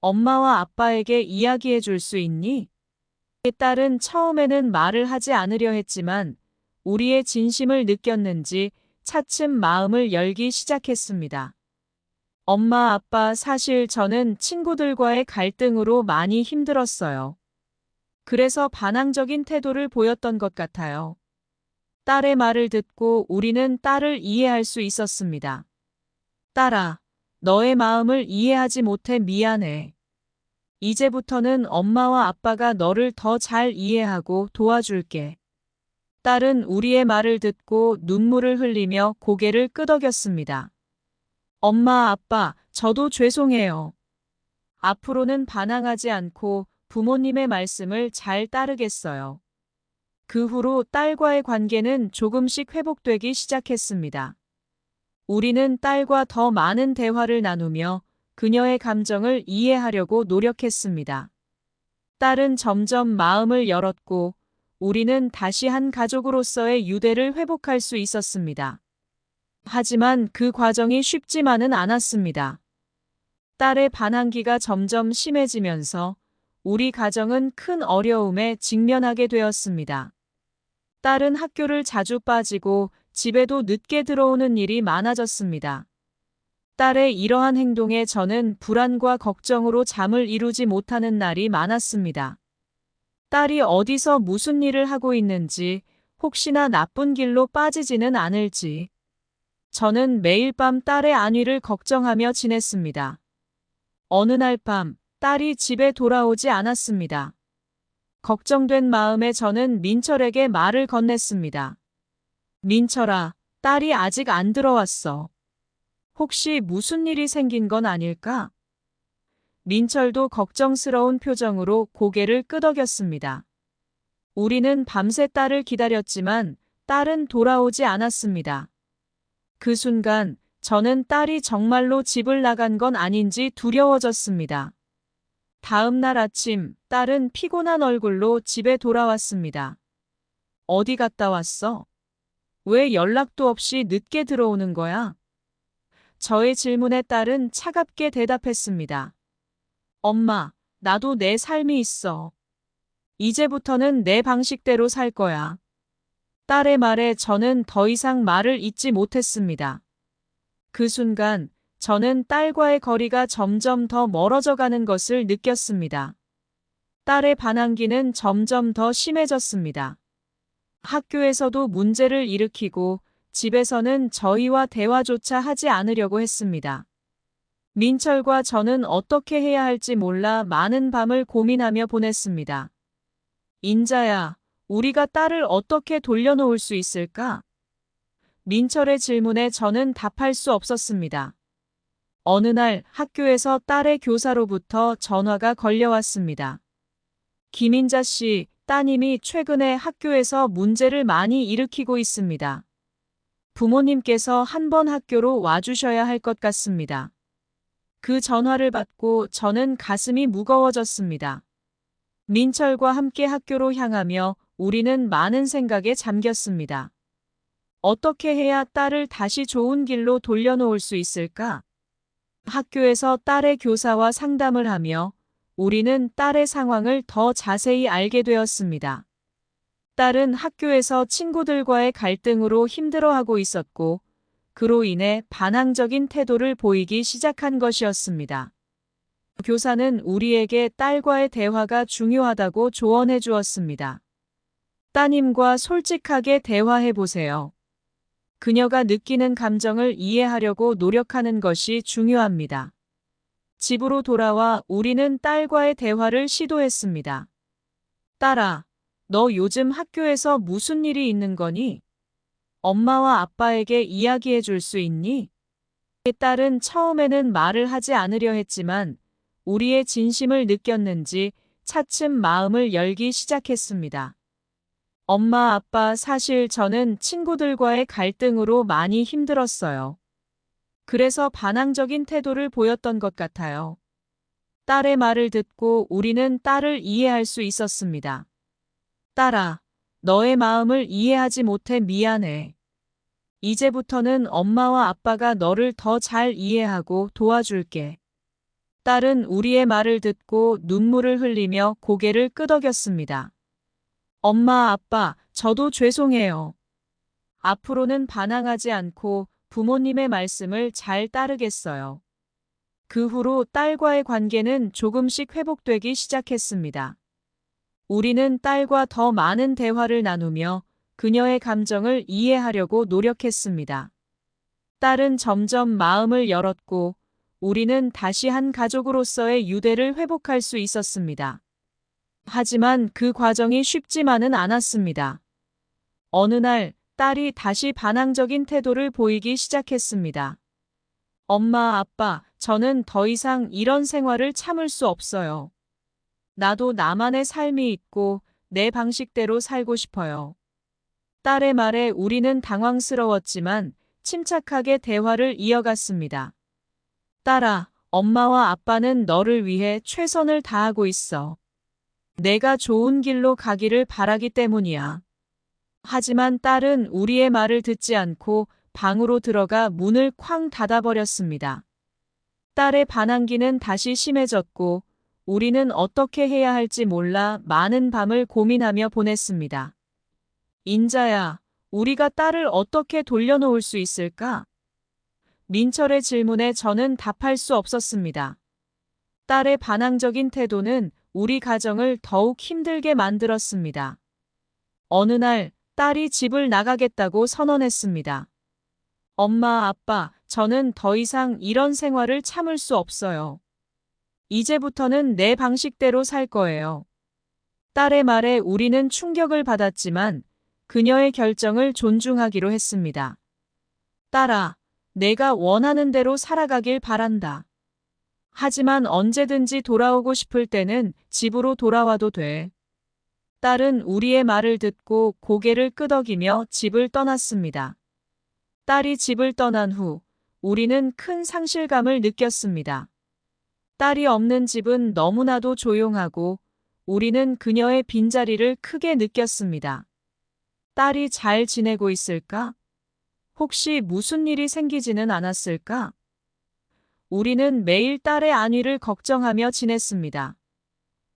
엄마와 아빠에게 이야기해 줄 수 있니? 딸은 처음에는 말을 하지 않으려 했지만 우리의 진심을 느꼈는지 차츰 마음을 열기 시작했습니다. 엄마, 아빠, 사실 저는 친구들과의 갈등으로 많이 힘들었어요. 그래서 반항적인 태도를 보였던 것 같아요. 딸의 말을 듣고 우리는 딸을 이해할 수 있었습니다. 딸아, 너의 마음을 이해하지 못해 미안해. 이제부터는 엄마와 아빠가 너를 더 잘 이해하고 도와줄게. 딸은 우리의 말을 듣고 눈물을 흘리며 고개를 끄덕였습니다. 엄마, 아빠, 저도 죄송해요. 앞으로는 반항하지 않고 부모님의 말씀을 잘 따르겠어요. 그 후로 딸과의 관계는 조금씩 회복되기 시작했습니다. 우리는 딸과 더 많은 대화를 나누며 그녀의 감정을 이해하려고 노력했습니다. 딸은 점점 마음을 열었고 우리는 다시 한 가족으로서의 유대를 회복할 수 있었습니다. 하지만 그 과정이 쉽지만은 않았습니다. 딸의 반항기가 점점 심해지면서 우리 가정은 큰 어려움에 직면하게 되었습니다. 딸은 학교를 자주 빠지고 집에도 늦게 들어오는 일이 많아졌습니다. 딸의 이러한 행동에 저는 불안과 걱정으로 잠을 이루지 못하는 날이 많았습니다. 딸이 어디서 무슨 일을 하고 있는지, 혹시나 나쁜 길로 빠지지는 않을지. 저는 매일 밤 딸의 안위를 걱정하며 지냈습니다. 어느 날 밤, 딸이 집에 돌아오지 않았습니다. 걱정된 마음에 저는 민철에게 말을 건넸습니다. 민철아, 딸이 아직 안 들어왔어. 혹시 무슨 일이 생긴 건 아닐까? 민철도 걱정스러운 표정으로 고개를 끄덕였습니다. 우리는 밤새 딸을 기다렸지만 딸은 돌아오지 않았습니다. 그 순간 저는 딸이 정말로 집을 나간 건 아닌지 두려워졌습니다. 다음 날 아침 딸은 피곤한 얼굴로 집에 돌아왔습니다. 어디 갔다 왔어? 왜 연락도 없이 늦게 들어오는 거야? 저의 질문에 딸은 차갑게 대답했습니다. 엄마, 나도 내 삶이 있어. 이제부터는 내 방식대로 살 거야. 딸의 말에 저는 더 이상 말을 잇지 못했습니다. 그 순간 저는 딸과의 거리가 점점 더 멀어져 가는 것을 느꼈습니다. 딸의 반항기는 점점 더 심해졌습니다. 학교에서도 문제를 일으키고 집에서는 저희와 대화조차 하지 않으려고 했습니다. 민철과 저는 어떻게 해야 할지 몰라 많은 밤을 고민하며 보냈습니다. 인자야, 우리가 딸을 어떻게 돌려놓을 수 있을까? 민철의 질문에 저는 답할 수 없었습니다. 어느 날 학교에서 딸의 교사로부터 전화가 걸려왔습니다. 김인자 씨, 따님이 최근에 학교에서 문제를 많이 일으키고 있습니다. 부모님께서 한번 학교로 와주셔야 할 것 같습니다. 그 전화를 받고 저는 가슴이 무거워졌습니다. 민철과 함께 학교로 향하며 우리는 많은 생각에 잠겼습니다. 어떻게 해야 딸을 다시 좋은 길로 돌려놓을 수 있을까? 학교에서 딸의 교사와 상담을 하며 우리는 딸의 상황을 더 자세히 알게 되었습니다. 딸은 학교에서 친구들과의 갈등으로 힘들어하고 있었고, 그로 인해 반항적인 태도를 보이기 시작한 것이었습니다. 교사는 우리에게 딸과의 대화가 중요하다고 조언해 주었습니다. 따님과 솔직하게 대화해 보세요. 그녀가 느끼는 감정을 이해하려고 노력하는 것이 중요합니다. 집으로 돌아와 우리는 딸과의 대화를 시도했습니다. 딸아, 너 요즘 학교에서 무슨 일이 있는 거니? 엄마와 아빠에게 이야기해 줄 수 있니? 딸은 처음에는 말을 하지 않으려 했지만 우리의 진심을 느꼈는지 차츰 마음을 열기 시작했습니다. 엄마, 아빠, 사실 저는 친구들과의 갈등으로 많이 힘들었어요. 그래서 반항적인 태도를 보였던 것 같아요. 딸의 말을 듣고 우리는 딸을 이해할 수 있었습니다. 딸아, 너의 마음을 이해하지 못해 미안해. 이제부터는 엄마와 아빠가 너를 더 잘 이해하고 도와줄게. 딸은 우리의 말을 듣고 눈물을 흘리며 고개를 끄덕였습니다. 엄마, 아빠, 저도 죄송해요. 앞으로는 반항하지 않고 부모님의 말씀을 잘 따르겠어요. 그 후로 딸과의 관계는 조금씩 회복되기 시작했습니다. 우리는 딸과 더 많은 대화를 나누며 그녀의 감정을 이해하려고 노력했습니다. 딸은 점점 마음을 열었고 우리는 다시 한 가족으로서의 유대를 회복할 수 있었습니다. 하지만 그 과정이 쉽지만은 않았습니다. 어느 날 딸이 다시 반항적인 태도를 보이기 시작했습니다. 엄마, 아빠, 저는 더 이상 이런 생활을 참을 수 없어요. 나도 나만의 삶이 있고 내 방식대로 살고 싶어요. 딸의 말에 우리는 당황스러웠지만 침착하게 대화를 이어갔습니다. 딸아, 엄마와 아빠는 너를 위해 최선을 다하고 있어. 내가 좋은 길로 가기를 바라기 때문이야. 하지만 딸은 우리의 말을 듣지 않고 방으로 들어가 문을 쾅 닫아버렸습니다. 딸의 반항기는 다시 심해졌고 우리는 어떻게 해야 할지 몰라 많은 밤을 고민하며 보냈습니다. 인자야, 우리가 딸을 어떻게 돌려놓을 수 있을까? 민철의 질문에 저는 답할 수 없었습니다. 딸의 반항적인 태도는 우리 가정을 더욱 힘들게 만들었습니다. 어느 날 딸이 집을 나가겠다고 선언했습니다. 엄마, 아빠, 저는 더 이상 이런 생활을 참을 수 없어요. 이제부터는 내 방식대로 살 거예요. 딸의 말에 우리는 충격을 받았지만 그녀의 결정을 존중하기로 했습니다. 딸아, 내가 원하는 대로 살아가길 바란다. 하지만 언제든지 돌아오고 싶을 때는 집으로 돌아와도 돼. 딸은 우리의 말을 듣고 고개를 끄덕이며 집을 떠났습니다. 딸이 집을 떠난 후 우리는 큰 상실감을 느꼈습니다. 딸이 없는 집은 너무나도 조용하고 우리는 그녀의 빈자리를 크게 느꼈습니다. 딸이 잘 지내고 있을까? 혹시 무슨 일이 생기지는 않았을까? 우리는 매일 딸의 안위를 걱정하며 지냈습니다.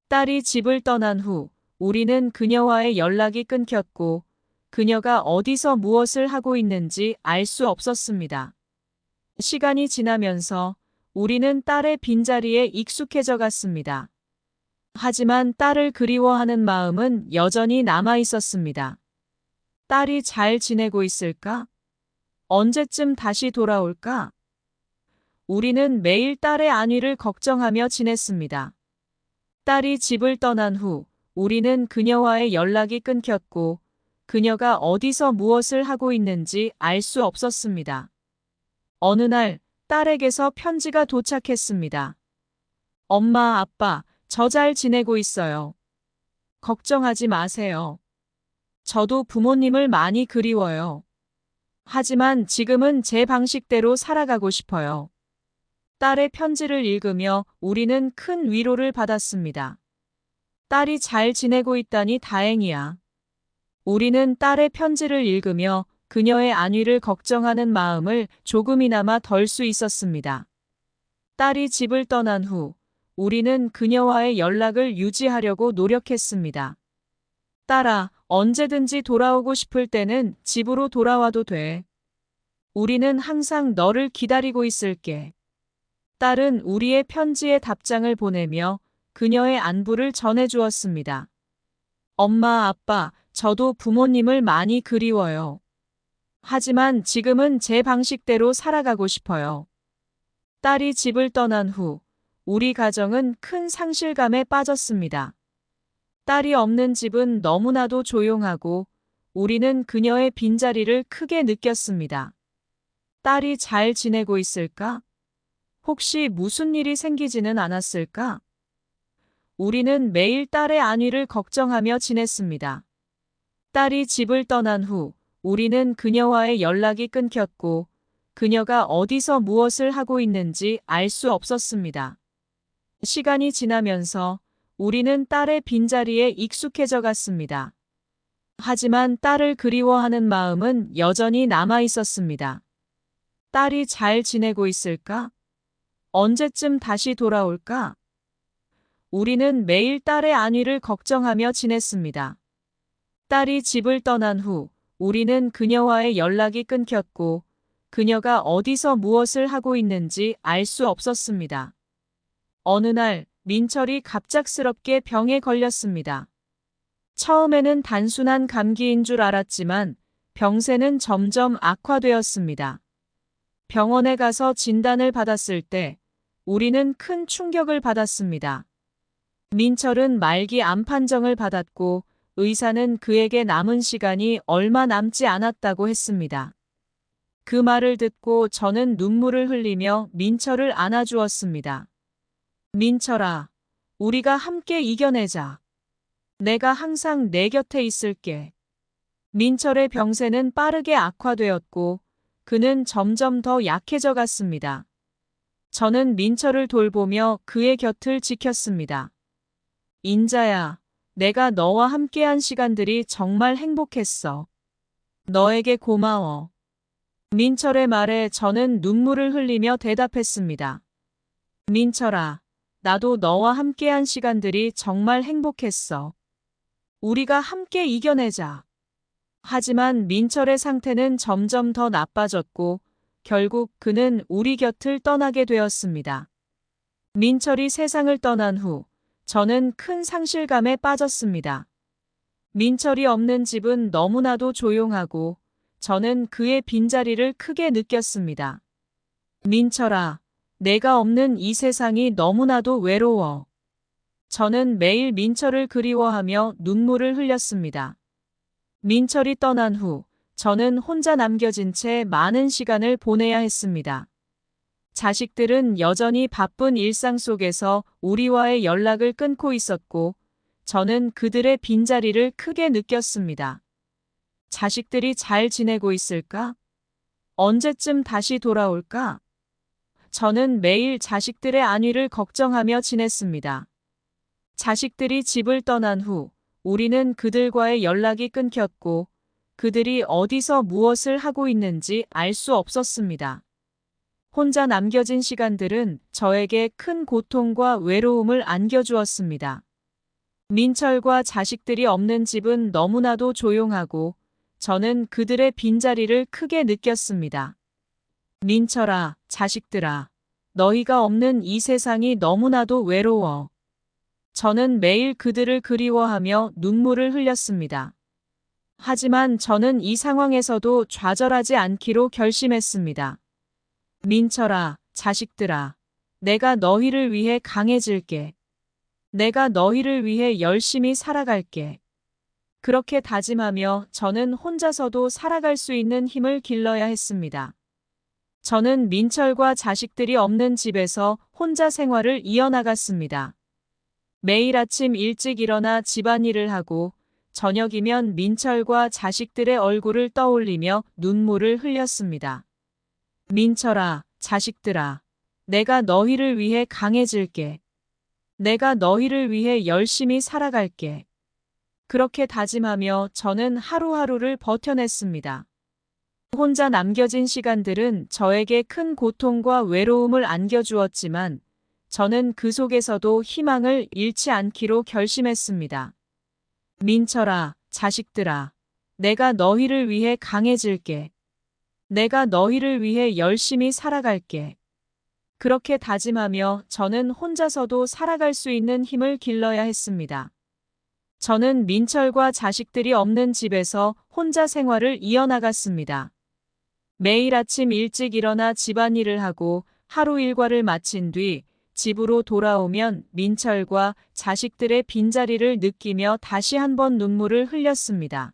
딸이 집을 떠난 후 우리는 그녀와의 연락이 끊겼고 그녀가 어디서 무엇을 하고 있는지 알 수 없었습니다. 시간이 지나면서 우리는 딸의 빈자리에 익숙해져 갔습니다. 하지만 딸을 그리워하는 마음은 여전히 남아 있었습니다. 딸이 잘 지내고 있을까? 언제쯤 다시 돌아올까? 우리는 매일 딸의 안위를 걱정하며 지냈습니다. 딸이 집을 떠난 후 우리는 그녀와의 연락이 끊겼고 그녀가 어디서 무엇을 하고 있는지 알 수 없었습니다. 어느 날 딸에게서 편지가 도착했습니다. 엄마, 아빠, 저 잘 지내고 있어요. 걱정하지 마세요. 저도 부모님을 많이 그리워요. 하지만 지금은 제 방식대로 살아가고 싶어요. 딸의 편지를 읽으며 우리는 큰 위로를 받았습니다. 딸이 잘 지내고 있다니 다행이야. 우리는 딸의 편지를 읽으며 그녀의 안위를 걱정하는 마음을 조금이나마 덜 수 있었습니다. 딸이 집을 떠난 후 우리는 그녀와의 연락을 유지하려고 노력했습니다. 딸아, 언제든지 돌아오고 싶을 때는 집으로 돌아와도 돼. 우리는 항상 너를 기다리고 있을게. 딸은 우리의 편지에 답장을 보내며 그녀의 안부를 전해주었습니다. 엄마, 아빠, 저도 부모님을 많이 그리워요. 하지만 지금은 제 방식대로 살아가고 싶어요. 딸이 집을 떠난 후 우리 가정은 큰 상실감에 빠졌습니다. 딸이 없는 집은 너무나도 조용하고 우리는 그녀의 빈자리를 크게 느꼈습니다. 딸이 잘 지내고 있을까? 혹시 무슨 일이 생기지는 않았을까? 우리는 매일 딸의 안위를 걱정하며 지냈습니다. 딸이 집을 떠난 후 우리는 그녀와의 연락이 끊겼고 그녀가 어디서 무엇을 하고 있는지 알 수 없었습니다. 시간이 지나면서 우리는 딸의 빈자리에 익숙해져 갔습니다. 하지만 딸을 그리워하는 마음은 여전히 남아 있었습니다. 딸이 잘 지내고 있을까? 언제쯤 다시 돌아올까? 우리는 매일 딸의 안위를 걱정하며 지냈습니다. 딸이 집을 떠난 후 우리는 그녀와의 연락이 끊겼고 그녀가 어디서 무엇을 하고 있는지 알 수 없었습니다. 어느 날 민철이 갑작스럽게 병에 걸렸습니다. 처음에는 단순한 감기인 줄 알았지만 병세는 점점 악화되었습니다. 병원에 가서 진단을 받았을 때 우리는 큰 충격을 받았습니다. 민철은 말기 암 판정을 받았고 의사는 그에게 남은 시간이 얼마 남지 않았다고 했습니다. 그 말을 듣고 저는 눈물을 흘리며 민철을 안아주었습니다. 민철아, 우리가 함께 이겨내자. 내가 항상 내 곁에 있을게. 민철의 병세는 빠르게 악화되었고 그는 점점 더 약해져 갔습니다. 저는 민철을 돌보며 그의 곁을 지켰습니다. 인자야, 내가 너와 함께한 시간들이 정말 행복했어. 너에게 고마워. 민철의 말에 저는 눈물을 흘리며 대답했습니다. 민철아, 나도 너와 함께한 시간들이 정말 행복했어. 우리가 함께 이겨내자. 하지만 민철의 상태는 점점 더 나빠졌고 결국 그는 우리 곁을 떠나게 되었습니다. 민철이 세상을 떠난 후 저는 큰 상실감에 빠졌습니다. 민철이 없는 집은 너무나도 조용하고 저는 그의 빈자리를 크게 느꼈습니다. 민철아, 내가 없는 이 세상이 너무나도 외로워. 저는 매일 민철을 그리워하며 눈물을 흘렸습니다. 민철이 떠난 후 저는 혼자 남겨진 채 많은 시간을 보내야 했습니다. 자식들은 여전히 바쁜 일상 속에서 우리와의 연락을 끊고 있었고 저는 그들의 빈자리를 크게 느꼈습니다. 자식들이 잘 지내고 있을까? 언제쯤 다시 돌아올까? 저는 매일 자식들의 안위를 걱정하며 지냈습니다. 자식들이 집을 떠난 후 우리는 그들과의 연락이 끊겼고 그들이 어디서 무엇을 하고 있는지 알 수 없었습니다. 혼자 남겨진 시간들은 저에게 큰 고통과 외로움을 안겨주었습니다. 민철과 자식들이 없는 집은 너무나도 조용하고 저는 그들의 빈자리를 크게 느꼈습니다. 민철아, 자식들아, 너희가 없는 이 세상이 너무나도 외로워. 저는 매일 그들을 그리워하며 눈물을 흘렸습니다. 하지만 저는 이 상황에서도 좌절하지 않기로 결심했습니다. 민철아, 자식들아, 내가 너희를 위해 강해질게. 내가 너희를 위해 열심히 살아갈게. 그렇게 다짐하며 저는 혼자서도 살아갈 수 있는 힘을 길러야 했습니다. 저는 민철과 자식들이 없는 집에서 혼자 생활을 이어나갔습니다. 매일 아침 일찍 일어나 집안일을 하고 저녁이면 민철과 자식들의 얼굴을 떠올리며 눈물을 흘렸습니다. 민철아, 자식들아, 내가 너희를 위해 강해질게. 내가 너희를 위해 열심히 살아갈게. 그렇게 다짐하며 저는 하루하루를 버텨냈습니다. 혼자 남겨진 시간들은 저에게 큰 고통과 외로움을 안겨주었지만 저는 그 속에서도 희망을 잃지 않기로 결심했습니다. 민철아, 자식들아, 내가 너희를 위해 강해질게. 내가 너희를 위해 열심히 살아갈게. 그렇게 다짐하며 저는 혼자서도 살아갈 수 있는 힘을 길러야 했습니다. 저는 민철과 자식들이 없는 집에서 혼자 생활을 이어나갔습니다. 매일 아침 일찍 일어나 집안일을 하고 하루 일과를 마친 뒤 집으로 돌아오면 민철과 자식들의 빈자리를 느끼며 다시 한번 눈물을 흘렸습니다.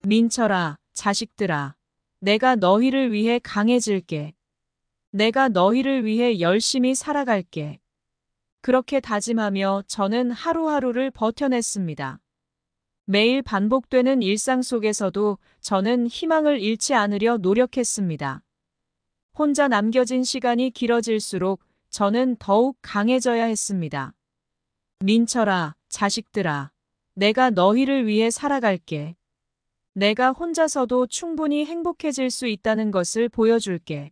민철아, 자식들아, 내가 너희를 위해 강해질게. 내가 너희를 위해 열심히 살아갈게. 그렇게 다짐하며 저는 하루하루를 버텨냈습니다. 매일 반복되는 일상 속에서도 저는 희망을 잃지 않으려 노력했습니다. 혼자 남겨진 시간이 길어질수록 저는 더욱 강해져야 했습니다. 민철아, 자식들아, 내가 너희를 위해 살아갈게. 내가 혼자서도 충분히 행복해질 수 있다는 것을 보여줄게.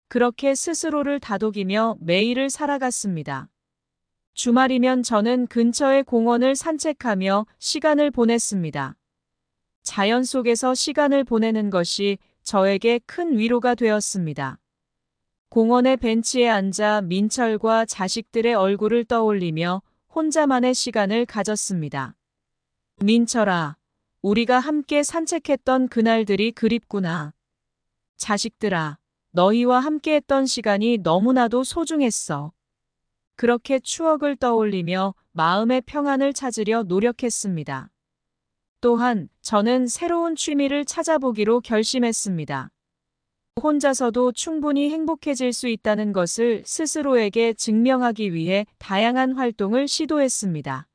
그렇게 스스로를 다독이며 매일을 살아갔습니다. 주말이면 저는 근처의 공원을 산책하며 시간을 보냈습니다. 자연 속에서 시간을 보내는 것이 저에게 큰 위로가 되었습니다. 공원의 벤치에 앉아 민철과 자식들의 얼굴을 떠올리며 혼자만의 시간을 가졌습니다. 민철아, 우리가 함께 산책했던 그날들이 그립구나. 자식들아, 너희와 함께했던 시간이 너무나도 소중했어. 그렇게 추억을 떠올리며 마음의 평안을 찾으려 노력했습니다. 또한 저는 새로운 취미를 찾아보기로 결심했습니다. 혼자서도 충분히 행복해질 수 있다는 것을 스스로에게 증명하기 위해 다양한 활동을 시도했습니다.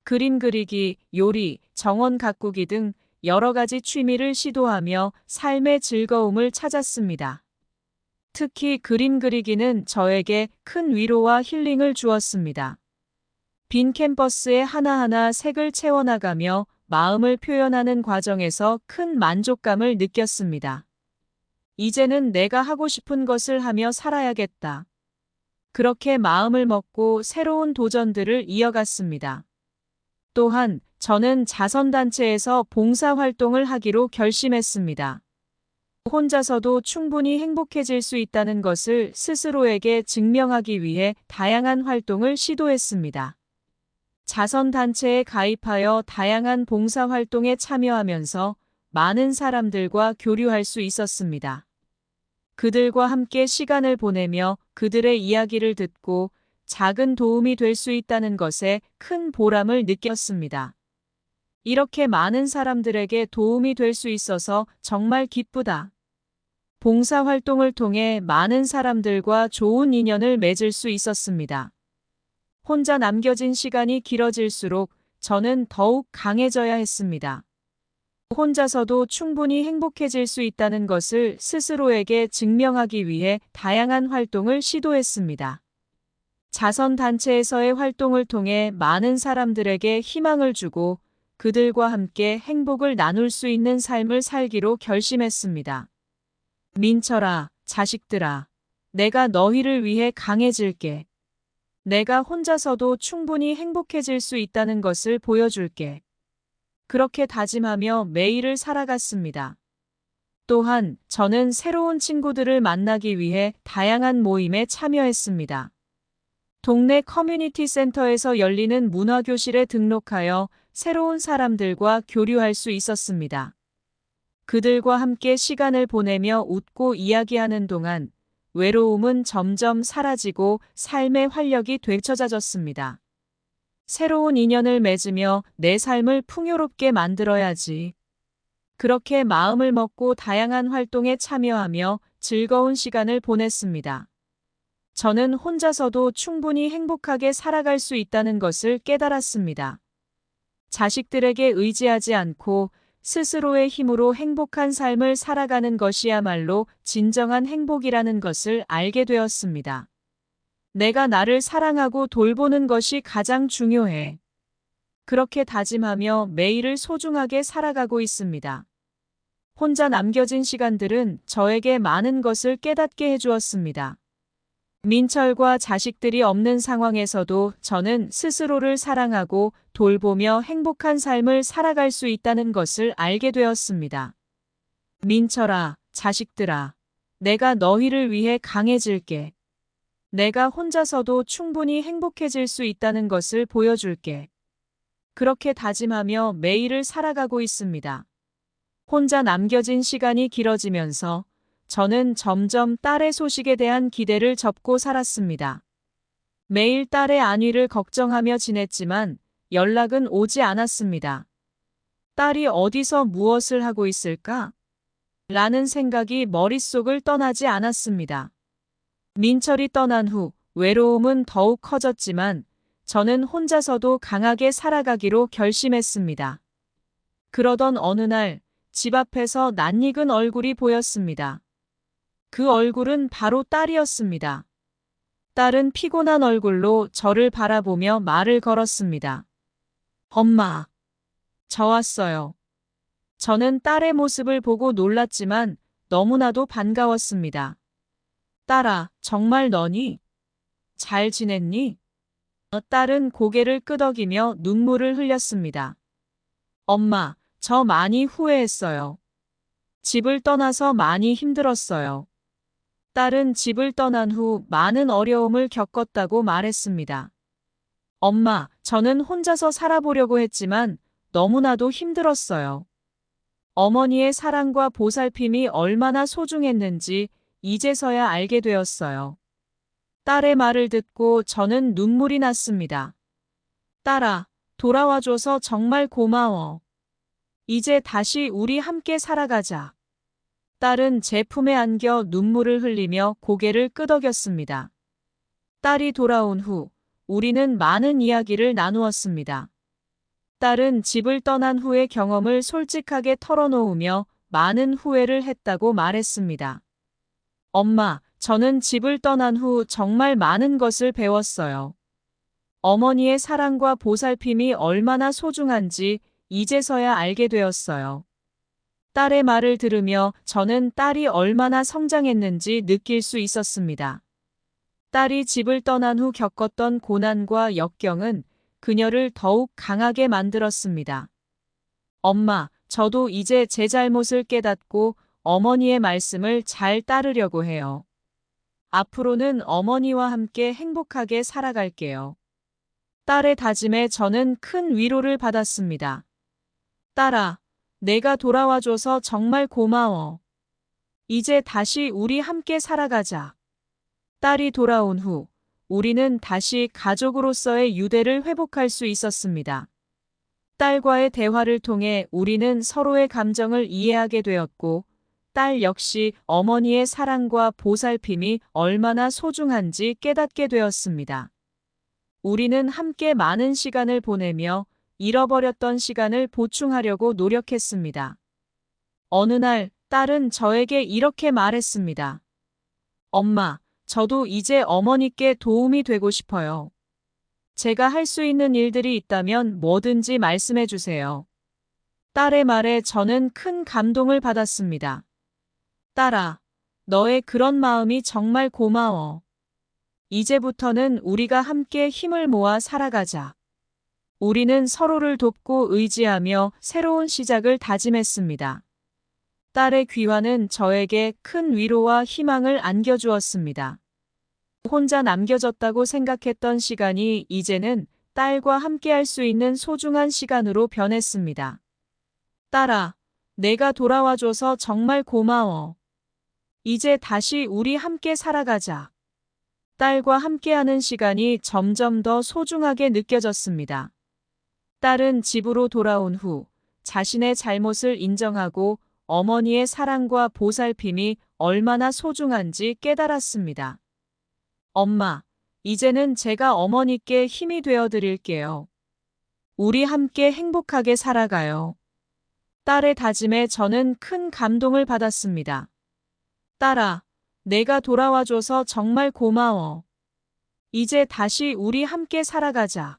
그림 그리기, 요리, 정원 가꾸기 등 여러 가지 취미를 시도하며 삶의 즐거움을 찾았습니다. 특히 그림 그리기는 저에게 큰 위로와 힐링을 주었습니다. 빈 캔버스에 하나하나 색을 채워나가며 마음을 표현하는 과정에서 큰 만족감을 느꼈습니다. 이제는 내가 하고 싶은 것을 하며 살아야겠다. 그렇게 마음을 먹고 새로운 도전들을 이어갔습니다. 또한 저는 자선단체에서 봉사활동을 하기로 결심했습니다. 혼자서도 충분히 행복해질 수 있다는 것을 스스로에게 증명하기 위해 다양한 활동을 시도했습니다. 자선단체에 가입하여 다양한 봉사활동에 참여하면서 많은 사람들과 교류할 수 있었습니다. 그들과 함께 시간을 보내며 그들의 이야기를 듣고 작은 도움이 될 수 있다는 것에 큰 보람을 느꼈습니다. 이렇게 많은 사람들에게 도움이 될 수 있어서 정말 기쁘다. 봉사활동을 통해 많은 사람들과 좋은 인연을 맺을 수 있었습니다. 혼자 남겨진 시간이 길어질수록 저는 더욱 강해져야 했습니다. 혼자서도 충분히 행복해질 수 있다는 것을 스스로에게 증명하기 위해 다양한 활동을 시도했습니다. 자선단체에서의 활동을 통해 많은 사람들에게 희망을 주고 그들과 함께 행복을 나눌 수 있는 삶을 살기로 결심했습니다. 민철아, 자식들아, 내가 너희를 위해 강해질게. 내가 혼자서도 충분히 행복해질 수 있다는 것을 보여줄게. 그렇게 다짐하며 매일을 살아갔습니다. 또한 저는 새로운 친구들을 만나기 위해 다양한 모임에 참여했습니다. 동네 커뮤니티 센터에서 열리는 문화교실에 등록하여 새로운 사람들과 교류할 수 있었습니다. 그들과 함께 시간을 보내며 웃고 이야기하는 동안 외로움은 점점 사라지고 삶의 활력이 되찾아졌습니다. 새로운 인연을 맺으며 내 삶을 풍요롭게 만들어야지. 그렇게 마음을 먹고 다양한 활동에 참여하며 즐거운 시간을 보냈습니다. 저는 혼자서도 충분히 행복하게 살아갈 수 있다는 것을 깨달았습니다. 자식들에게 의지하지 않고 스스로의 힘으로 행복한 삶을 살아가는 것이야말로 진정한 행복이라는 것을 알게 되었습니다. 내가 나를 사랑하고 돌보는 것이 가장 중요해. 그렇게 다짐하며 매일을 소중하게 살아가고 있습니다. 혼자 남겨진 시간들은 저에게 많은 것을 깨닫게 해주었습니다. 민철과 자식들이 없는 상황에서도 저는 스스로를 사랑하고 돌보며 행복한 삶을 살아갈 수 있다는 것을 알게 되었습니다. 민철아, 자식들아, 내가 너희를 위해 강해질게. 내가 혼자서도 충분히 행복해질 수 있다는 것을 보여줄게. 그렇게 다짐하며 매일을 살아가고 있습니다. 혼자 남겨진 시간이 길어지면서 저는 점점 딸의 소식에 대한 기대를 접고 살았습니다. 매일 딸의 안위를 걱정하며 지냈지만 연락은 오지 않았습니다. 딸이 어디서 무엇을 하고 있을까? 라는 생각이 머릿속을 떠나지 않았습니다. 민철이 떠난 후 외로움은 더욱 커졌지만 저는 혼자서도 강하게 살아가기로 결심했습니다. 그러던 어느 날 집 앞에서 낯익은 얼굴이 보였습니다. 그 얼굴은 바로 딸이었습니다. 딸은 피곤한 얼굴로 저를 바라보며 말을 걸었습니다. 엄마, 저 왔어요. 저는 딸의 모습을 보고 놀랐지만 너무나도 반가웠습니다. 딸아, 정말 너니? 잘 지냈니? 딸은 고개를 끄덕이며 눈물을 흘렸습니다. 엄마, 저 많이 후회했어요. 집을 떠나서 많이 힘들었어요. 딸은 집을 떠난 후 많은 어려움을 겪었다고 말했습니다. 엄마, 저는 혼자서 살아보려고 했지만 너무나도 힘들었어요. 어머니의 사랑과 보살핌이 얼마나 소중했는지 이제서야 알게 되었어요. 딸의 말을 듣고 저는 눈물이 났습니다. 딸아, 돌아와줘서 정말 고마워. 이제 다시 우리 함께 살아가자. 딸은 제 품에 안겨 눈물을 흘리며 고개를 끄덕였습니다. 딸이 돌아온 후 우리는 많은 이야기를 나누었습니다. 딸은 집을 떠난 후의 경험을 솔직하게 털어놓으며 많은 후회를 했다고 말했습니다. 엄마, 저는 집을 떠난 후 정말 많은 것을 배웠어요. 어머니의 사랑과 보살핌이 얼마나 소중한지 이제서야 알게 되었어요. 딸의 말을 들으며 저는 딸이 얼마나 성장했는지 느낄 수 있었습니다. 딸이 집을 떠난 후 겪었던 고난과 역경은 그녀를 더욱 강하게 만들었습니다. 엄마, 저도 이제 제 잘못을 깨닫고 어머니의 말씀을 잘 따르려고 해요. 앞으로는 어머니와 함께 행복하게 살아갈게요. 딸의 다짐에 저는 큰 위로를 받았습니다. 딸아, 내가 돌아와줘서 정말 고마워. 이제 다시 우리 함께 살아가자. 딸이 돌아온 후 우리는 다시 가족으로서의 유대를 회복할 수 있었습니다. 딸과의 대화를 통해 우리는 서로의 감정을 이해하게 되었고, 딸 역시 어머니의 사랑과 보살핌이 얼마나 소중한지 깨닫게 되었습니다. 우리는 함께 많은 시간을 보내며 잃어버렸던 시간을 보충하려고 노력했습니다. 어느 날 딸은 저에게 이렇게 말했습니다. 엄마, 저도 이제 어머니께 도움이 되고 싶어요. 제가 할 수 있는 일들이 있다면 뭐든지 말씀해 주세요. 딸의 말에 저는 큰 감동을 받았습니다. 딸아, 너의 그런 마음이 정말 고마워. 이제부터는 우리가 함께 힘을 모아 살아가자. 우리는 서로를 돕고 의지하며 새로운 시작을 다짐했습니다. 딸의 귀환은 저에게 큰 위로와 희망을 안겨주었습니다. 혼자 남겨졌다고 생각했던 시간이 이제는 딸과 함께할 수 있는 소중한 시간으로 변했습니다. 딸아, 내가 돌아와줘서 정말 고마워. 이제 다시 우리 함께 살아가자. 딸과 함께하는 시간이 점점 더 소중하게 느껴졌습니다. 딸은 집으로 돌아온 후 자신의 잘못을 인정하고 어머니의 사랑과 보살핌이 얼마나 소중한지 깨달았습니다. 엄마, 이제는 제가 어머니께 힘이 되어 드릴게요. 우리 함께 행복하게 살아가요. 딸의 다짐에 저는 큰 감동을 받았습니다. 딸아, 내가 돌아와줘서 정말 고마워. 이제 다시 우리 함께 살아가자.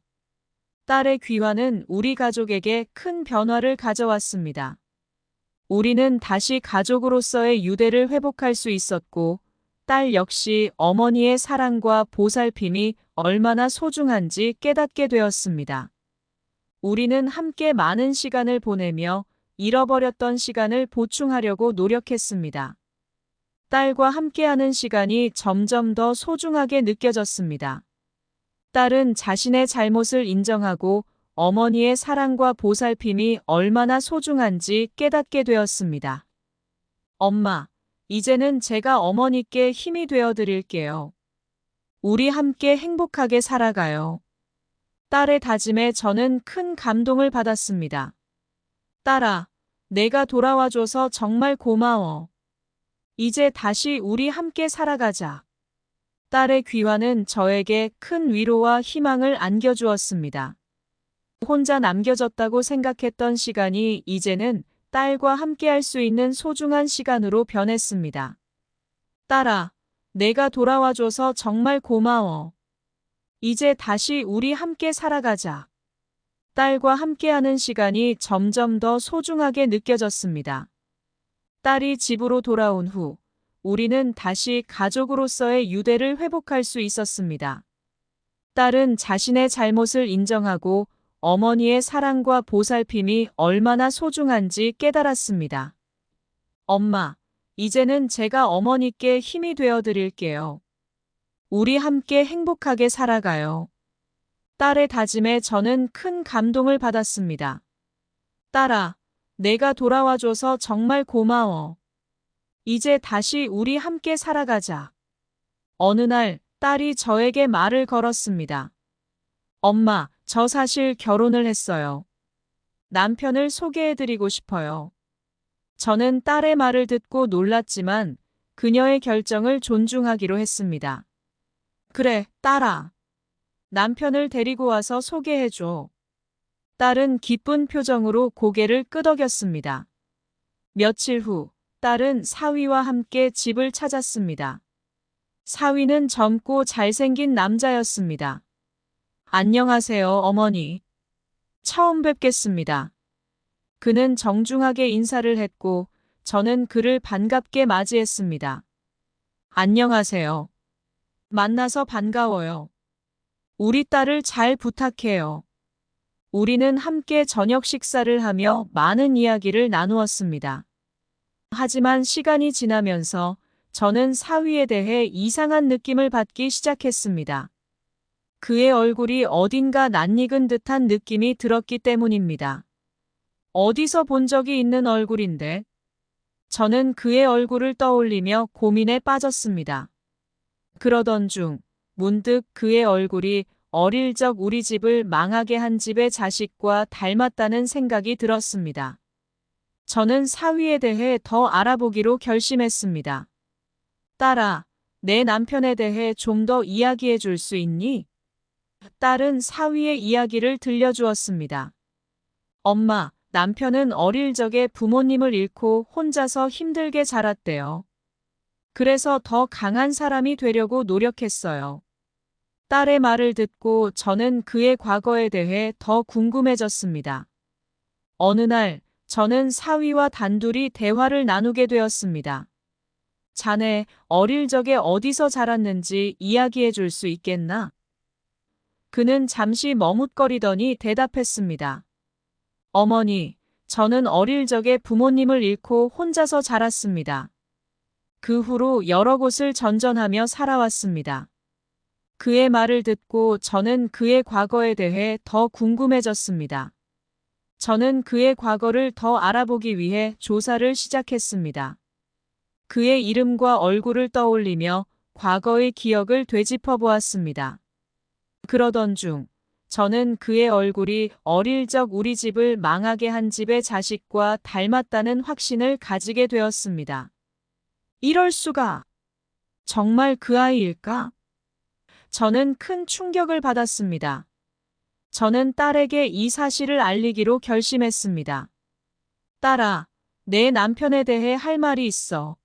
딸의 귀환은 우리 가족에게 큰 변화를 가져왔습니다. 우리는 다시 가족으로서의 유대를 회복할 수 있었고, 딸 역시 어머니의 사랑과 보살핌이 얼마나 소중한지 깨닫게 되었습니다. 우리는 함께 많은 시간을 보내며 잃어버렸던 시간을 보충하려고 노력했습니다. 딸과 함께하는 시간이 점점 더 소중하게 느껴졌습니다. 딸은 자신의 잘못을 인정하고 어머니의 사랑과 보살핌이 얼마나 소중한지 깨닫게 되었습니다. 엄마, 이제는 제가 어머니께 힘이 되어 드릴게요. 우리 함께 행복하게 살아가요. 딸의 다짐에 저는 큰 감동을 받았습니다. 딸아, 내가 돌아와줘서 정말 고마워. 이제 다시 우리 함께 살아가자. 딸의 귀환은 저에게 큰 위로와 희망을 안겨주었습니다. 혼자 남겨졌다고 생각했던 시간이 이제는 딸과 함께할 수 있는 소중한 시간으로 변했습니다. 딸아, 내가 돌아와줘서 정말 고마워. 이제 다시 우리 함께 살아가자. 딸과 함께하는 시간이 점점 더 소중하게 느껴졌습니다. 딸이 집으로 돌아온 후 우리는 다시 가족으로서의 유대를 회복할 수 있었습니다. 딸은 자신의 잘못을 인정하고 어머니의 사랑과 보살핌이 얼마나 소중한지 깨달았습니다. 엄마, 이제는 제가 어머니께 힘이 되어 드릴게요. 우리 함께 행복하게 살아가요. 딸의 다짐에 저는 큰 감동을 받았습니다. 딸아, 내가 돌아와줘서 정말 고마워. 이제 다시 우리 함께 살아가자. 어느 날 딸이 저에게 말을 걸었습니다. 엄마, 저 사실 결혼을 했어요. 남편을 소개해드리고 싶어요. 저는 딸의 말을 듣고 놀랐지만 그녀의 결정을 존중하기로 했습니다. 그래, 딸아. 남편을 데리고 와서 소개해줘. 딸은 기쁜 표정으로 고개를 끄덕였습니다. 며칠 후 딸은 사위와 함께 집을 찾았습니다. 사위는 젊고 잘생긴 남자였습니다. 안녕하세요, 어머니. 처음 뵙겠습니다. 그는 정중하게 인사를 했고 저는 그를 반갑게 맞이했습니다. 안녕하세요. 만나서 반가워요. 우리 딸을 잘 부탁해요. 우리는 함께 저녁 식사를 하며 많은 이야기를 나누었습니다. 하지만 시간이 지나면서 저는 사위에 대해 이상한 느낌을 받기 시작했습니다. 그의 얼굴이 어딘가 낯익은 듯한 느낌이 들었기 때문입니다. 어디서 본 적이 있는 얼굴인데? 저는 그의 얼굴을 떠올리며 고민에 빠졌습니다. 그러던 중 문득 그의 얼굴이 어릴 적 우리 집을 망하게 한 집의 자식과 닮았다는 생각이 들었습니다. 저는 사위에 대해 더 알아보기로 결심했습니다. 딸아, 내 남편에 대해 좀 더 이야기해 줄 수 있니? 딸은 사위의 이야기를 들려주었습니다. 엄마, 남편은 어릴 적에 부모님을 잃고 혼자서 힘들게 자랐대요. 그래서 더 강한 사람이 되려고 노력했어요. 딸의 말을 듣고 저는 그의 과거에 대해 더 궁금해졌습니다. 어느 날 저는 사위와 단둘이 대화를 나누게 되었습니다. 자네, 어릴 적에 어디서 자랐는지 이야기해 줄 수 있겠나? 그는 잠시 머뭇거리더니 대답했습니다. 어머니, 저는 어릴 적에 부모님을 잃고 혼자서 자랐습니다. 그 후로 여러 곳을 전전하며 살아왔습니다. 그의 말을 듣고 저는 그의 과거에 대해 더 궁금해졌습니다. 저는 그의 과거를 더 알아보기 위해 조사를 시작했습니다. 그의 이름과 얼굴을 떠올리며 과거의 기억을 되짚어 보았습니다. 그러던 중 저는 그의 얼굴이 어릴 적 우리 집을 망하게 한 집의 자식과 닮았다는 확신을 가지게 되었습니다. 이럴 수가. 정말 그 아이일까? 저는 큰 충격을 받았습니다. 저는 딸에게 이 사실을 알리기로 결심했습니다. 딸아, 내 남편에 대해 할 말이 있어.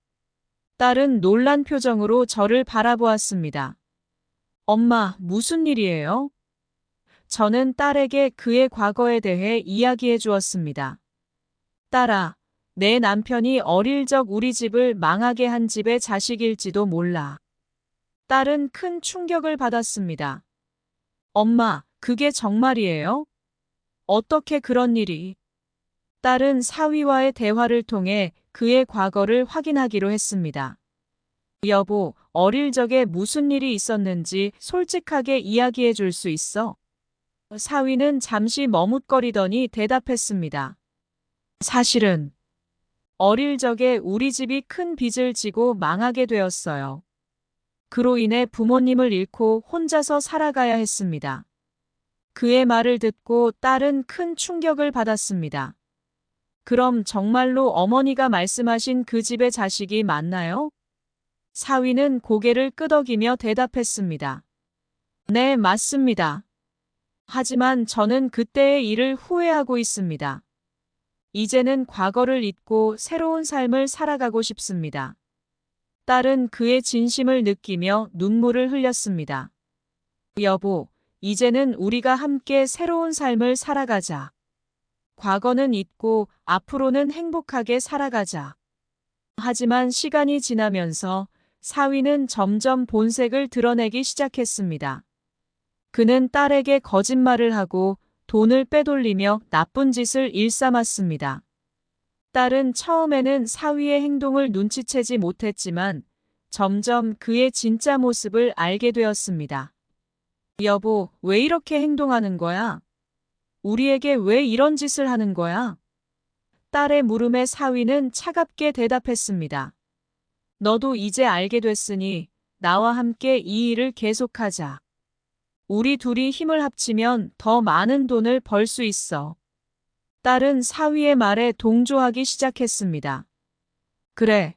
딸은 놀란 표정으로 저를 바라보았습니다. 엄마, 무슨 일이에요? 저는 딸에게 그의 과거에 대해 이야기해 주었습니다. 딸아, 내 남편이 어릴 적 우리 집을 망하게 한 집의 자식일지도 몰라. 딸은 큰 충격을 받았습니다. 엄마, 그게 정말이에요? 어떻게 그런 일이? 딸은 사위와의 대화를 통해 그의 과거를 확인하기로 했습니다. 여보, 어릴 적에 무슨 일이 있었는지 솔직하게 이야기해 줄 수 있어? 사위는 잠시 머뭇거리더니 대답했습니다. 사실은 어릴 적에 우리 집이 큰 빚을 지고 망하게 되었어요. 그로 인해 부모님을 잃고 혼자서 살아가야 했습니다. 그의 말을 듣고 딸은 큰 충격을 받았습니다. 그럼 정말로 어머니가 말씀하신 그 집의 자식이 맞나요? 사위는 고개를 끄덕이며 대답했습니다. 네, 맞습니다. 하지만 저는 그때의 일을 후회하고 있습니다. 이제는 과거를 잊고 새로운 삶을 살아가고 싶습니다. 딸은 그의 진심을 느끼며 눈물을 흘렸습니다. 여보, 이제는 우리가 함께 새로운 삶을 살아가자. 과거는 잊고 앞으로는 행복하게 살아가자. 하지만 시간이 지나면서 사위는 점점 본색을 드러내기 시작했습니다. 그는 딸에게 거짓말을 하고 돈을 빼돌리며 나쁜 짓을 일삼았습니다. 딸은 처음에는 사위의 행동을 눈치채지 못했지만 점점 그의 진짜 모습을 알게 되었습니다. 여보, 왜 이렇게 행동하는 거야? 우리에게 왜 이런 짓을 하는 거야? 딸의 물음에 사위는 차갑게 대답했습니다. 너도 이제 알게 됐으니 나와 함께 이 일을 계속하자. 우리 둘이 힘을 합치면 더 많은 돈을 벌 수 있어. 딸은 사위의 말에 동조하기 시작했습니다. 그래,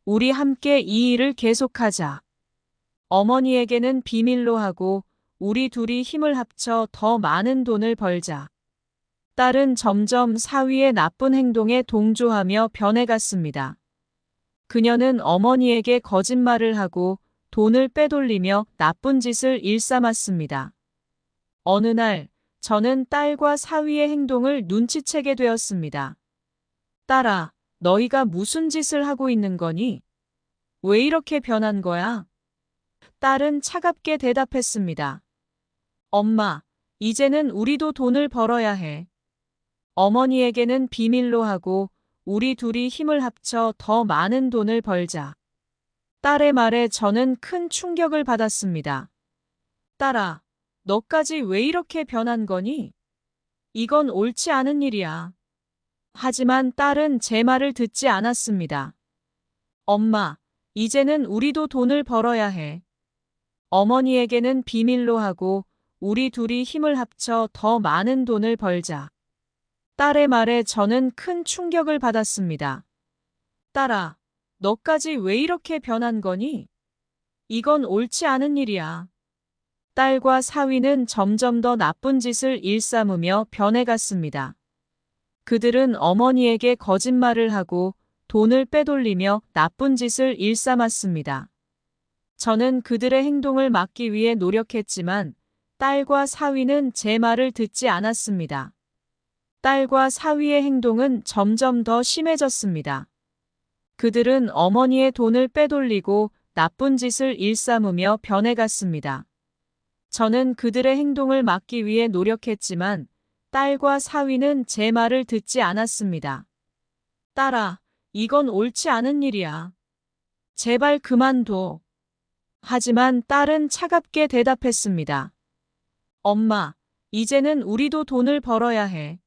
우리 함께 이 일을 계속하자. 어머니에게는 비밀로 하고 우리 둘이 힘을 합쳐 더 많은 돈을 벌자. 딸은 점점 사위의 나쁜 행동에 동조하며 변해갔습니다. 그녀는 어머니에게 거짓말을 하고 돈을 빼돌리며 나쁜 짓을 일삼았습니다. 어느 날 저는 딸과 사위의 행동을 눈치채게 되었습니다. 딸아, 너희가 무슨 짓을 하고 있는 거니? 왜 이렇게 변한 거야? 딸은 차갑게 대답했습니다. 엄마, 이제는 우리도 돈을 벌어야 해. 어머니에게는 비밀로 하고 우리 둘이 힘을 합쳐 더 많은 돈을 벌자. 딸의 말에 저는 큰 충격을 받았습니다. 딸아, 너까지 왜 이렇게 변한 거니? 이건 옳지 않은 일이야. 하지만 딸은 제 말을 듣지 않았습니다. 엄마, 이제는 우리도 돈을 벌어야 해. 어머니에게는 비밀로 하고 우리 둘이 힘을 합쳐 더 많은 돈을 벌자. 딸의 말에 저는 큰 충격을 받았습니다. 딸아, 너까지 왜 이렇게 변한 거니? 이건 옳지 않은 일이야. 딸과 사위는 점점 더 나쁜 짓을 일삼으며 변해갔습니다. 그들은 어머니에게 거짓말을 하고 돈을 빼돌리며 나쁜 짓을 일삼았습니다. 저는 그들의 행동을 막기 위해 노력했지만 딸과 사위는 제 말을 듣지 않았습니다. 딸과 사위의 행동은 점점 더 심해졌습니다. 그들은 어머니의 돈을 빼돌리고 나쁜 짓을 일삼으며 변해갔습니다. 저는 그들의 행동을 막기 위해 노력했지만 딸과 사위는 제 말을 듣지 않았습니다. 딸아, 이건 옳지 않은 일이야. 제발 그만둬. 하지만 딸은 차갑게 대답했습니다. 엄마, 이제는 우리도 돈을 벌어야 해.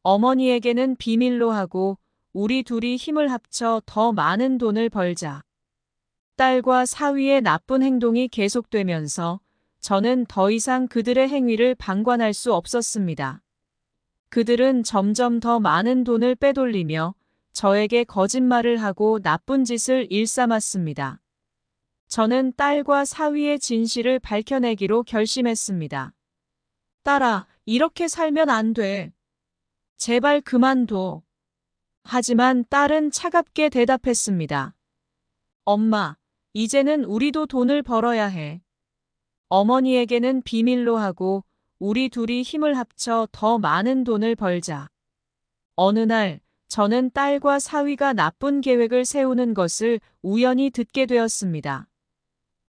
어머니에게는 비밀로 하고 우리 둘이 힘을 합쳐 더 많은 돈을 벌자. 딸과 사위의 나쁜 행동이 계속되면서 저는 더 이상 그들의 행위를 방관할 수 없었습니다. 그들은 점점 더 많은 돈을 빼돌리며 저에게 거짓말을 하고 나쁜 짓을 일삼았습니다. 저는 딸과 사위의 진실을 밝혀내기로 결심했습니다. 딸아, 이렇게 살면 안 돼. 제발 그만둬. 하지만 딸은 차갑게 대답했습니다. 엄마, 이제는 우리도 돈을 벌어야 해. 어머니에게는 비밀로 하고 우리 둘이 힘을 합쳐 더 많은 돈을 벌자. 어느 날 저는 딸과 사위가 나쁜 계획을 세우는 것을 우연히 듣게 되었습니다.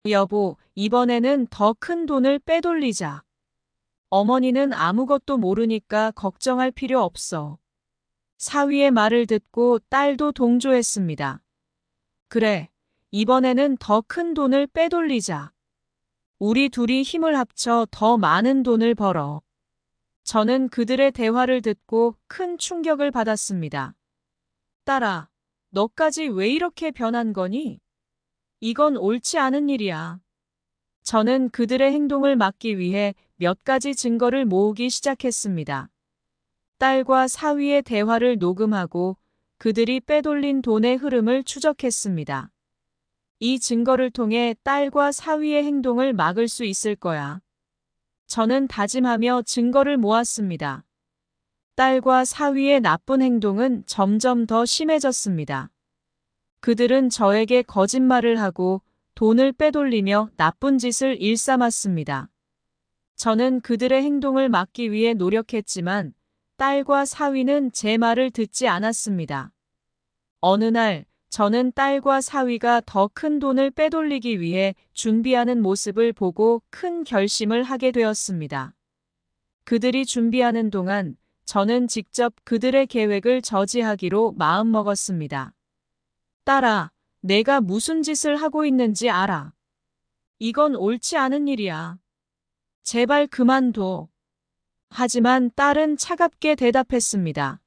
여보, 이번에는 더 큰 돈을 빼돌리자. 어머니는 아무것도 모르니까 걱정할 필요 없어. 사위의 말을 듣고 딸도 동조했습니다. 그래, 이번에는 더 큰 돈을 빼돌리자. 우리 둘이 힘을 합쳐 더 많은 돈을 벌어. 저는 그들의 대화를 듣고 큰 충격을 받았습니다. 딸아, 너까지 왜 이렇게 변한 거니? 이건 옳지 않은 일이야. 저는 그들의 행동을 막기 위해 몇 가지 증거를 모으기 시작했습니다. 딸과 사위의 대화를 녹음하고 그들이 빼돌린 돈의 흐름을 추적했습니다. 이 증거를 통해 딸과 사위의 행동을 막을 수 있을 거야. 저는 다짐하며 증거를 모았습니다. 딸과 사위의 나쁜 행동은 점점 더 심해졌습니다. 그들은 저에게 거짓말을 하고 돈을 빼돌리며 나쁜 짓을 일삼았습니다. 저는 그들의 행동을 막기 위해 노력했지만 딸과 사위는 제 말을 듣지 않았습니다. 어느 날 저는 딸과 사위가 더 큰 돈을 빼돌리기 위해 준비하는 모습을 보고 큰 결심을 하게 되었습니다. 그들이 준비하는 동안 저는 직접 그들의 계획을 저지하기로 마음먹었습니다. 딸아, 내가 무슨 짓을 하고 있는지 알아. 이건 옳지 않은 일이야. 제발 그만둬. 하지만 딸은 차갑게 대답했습니다.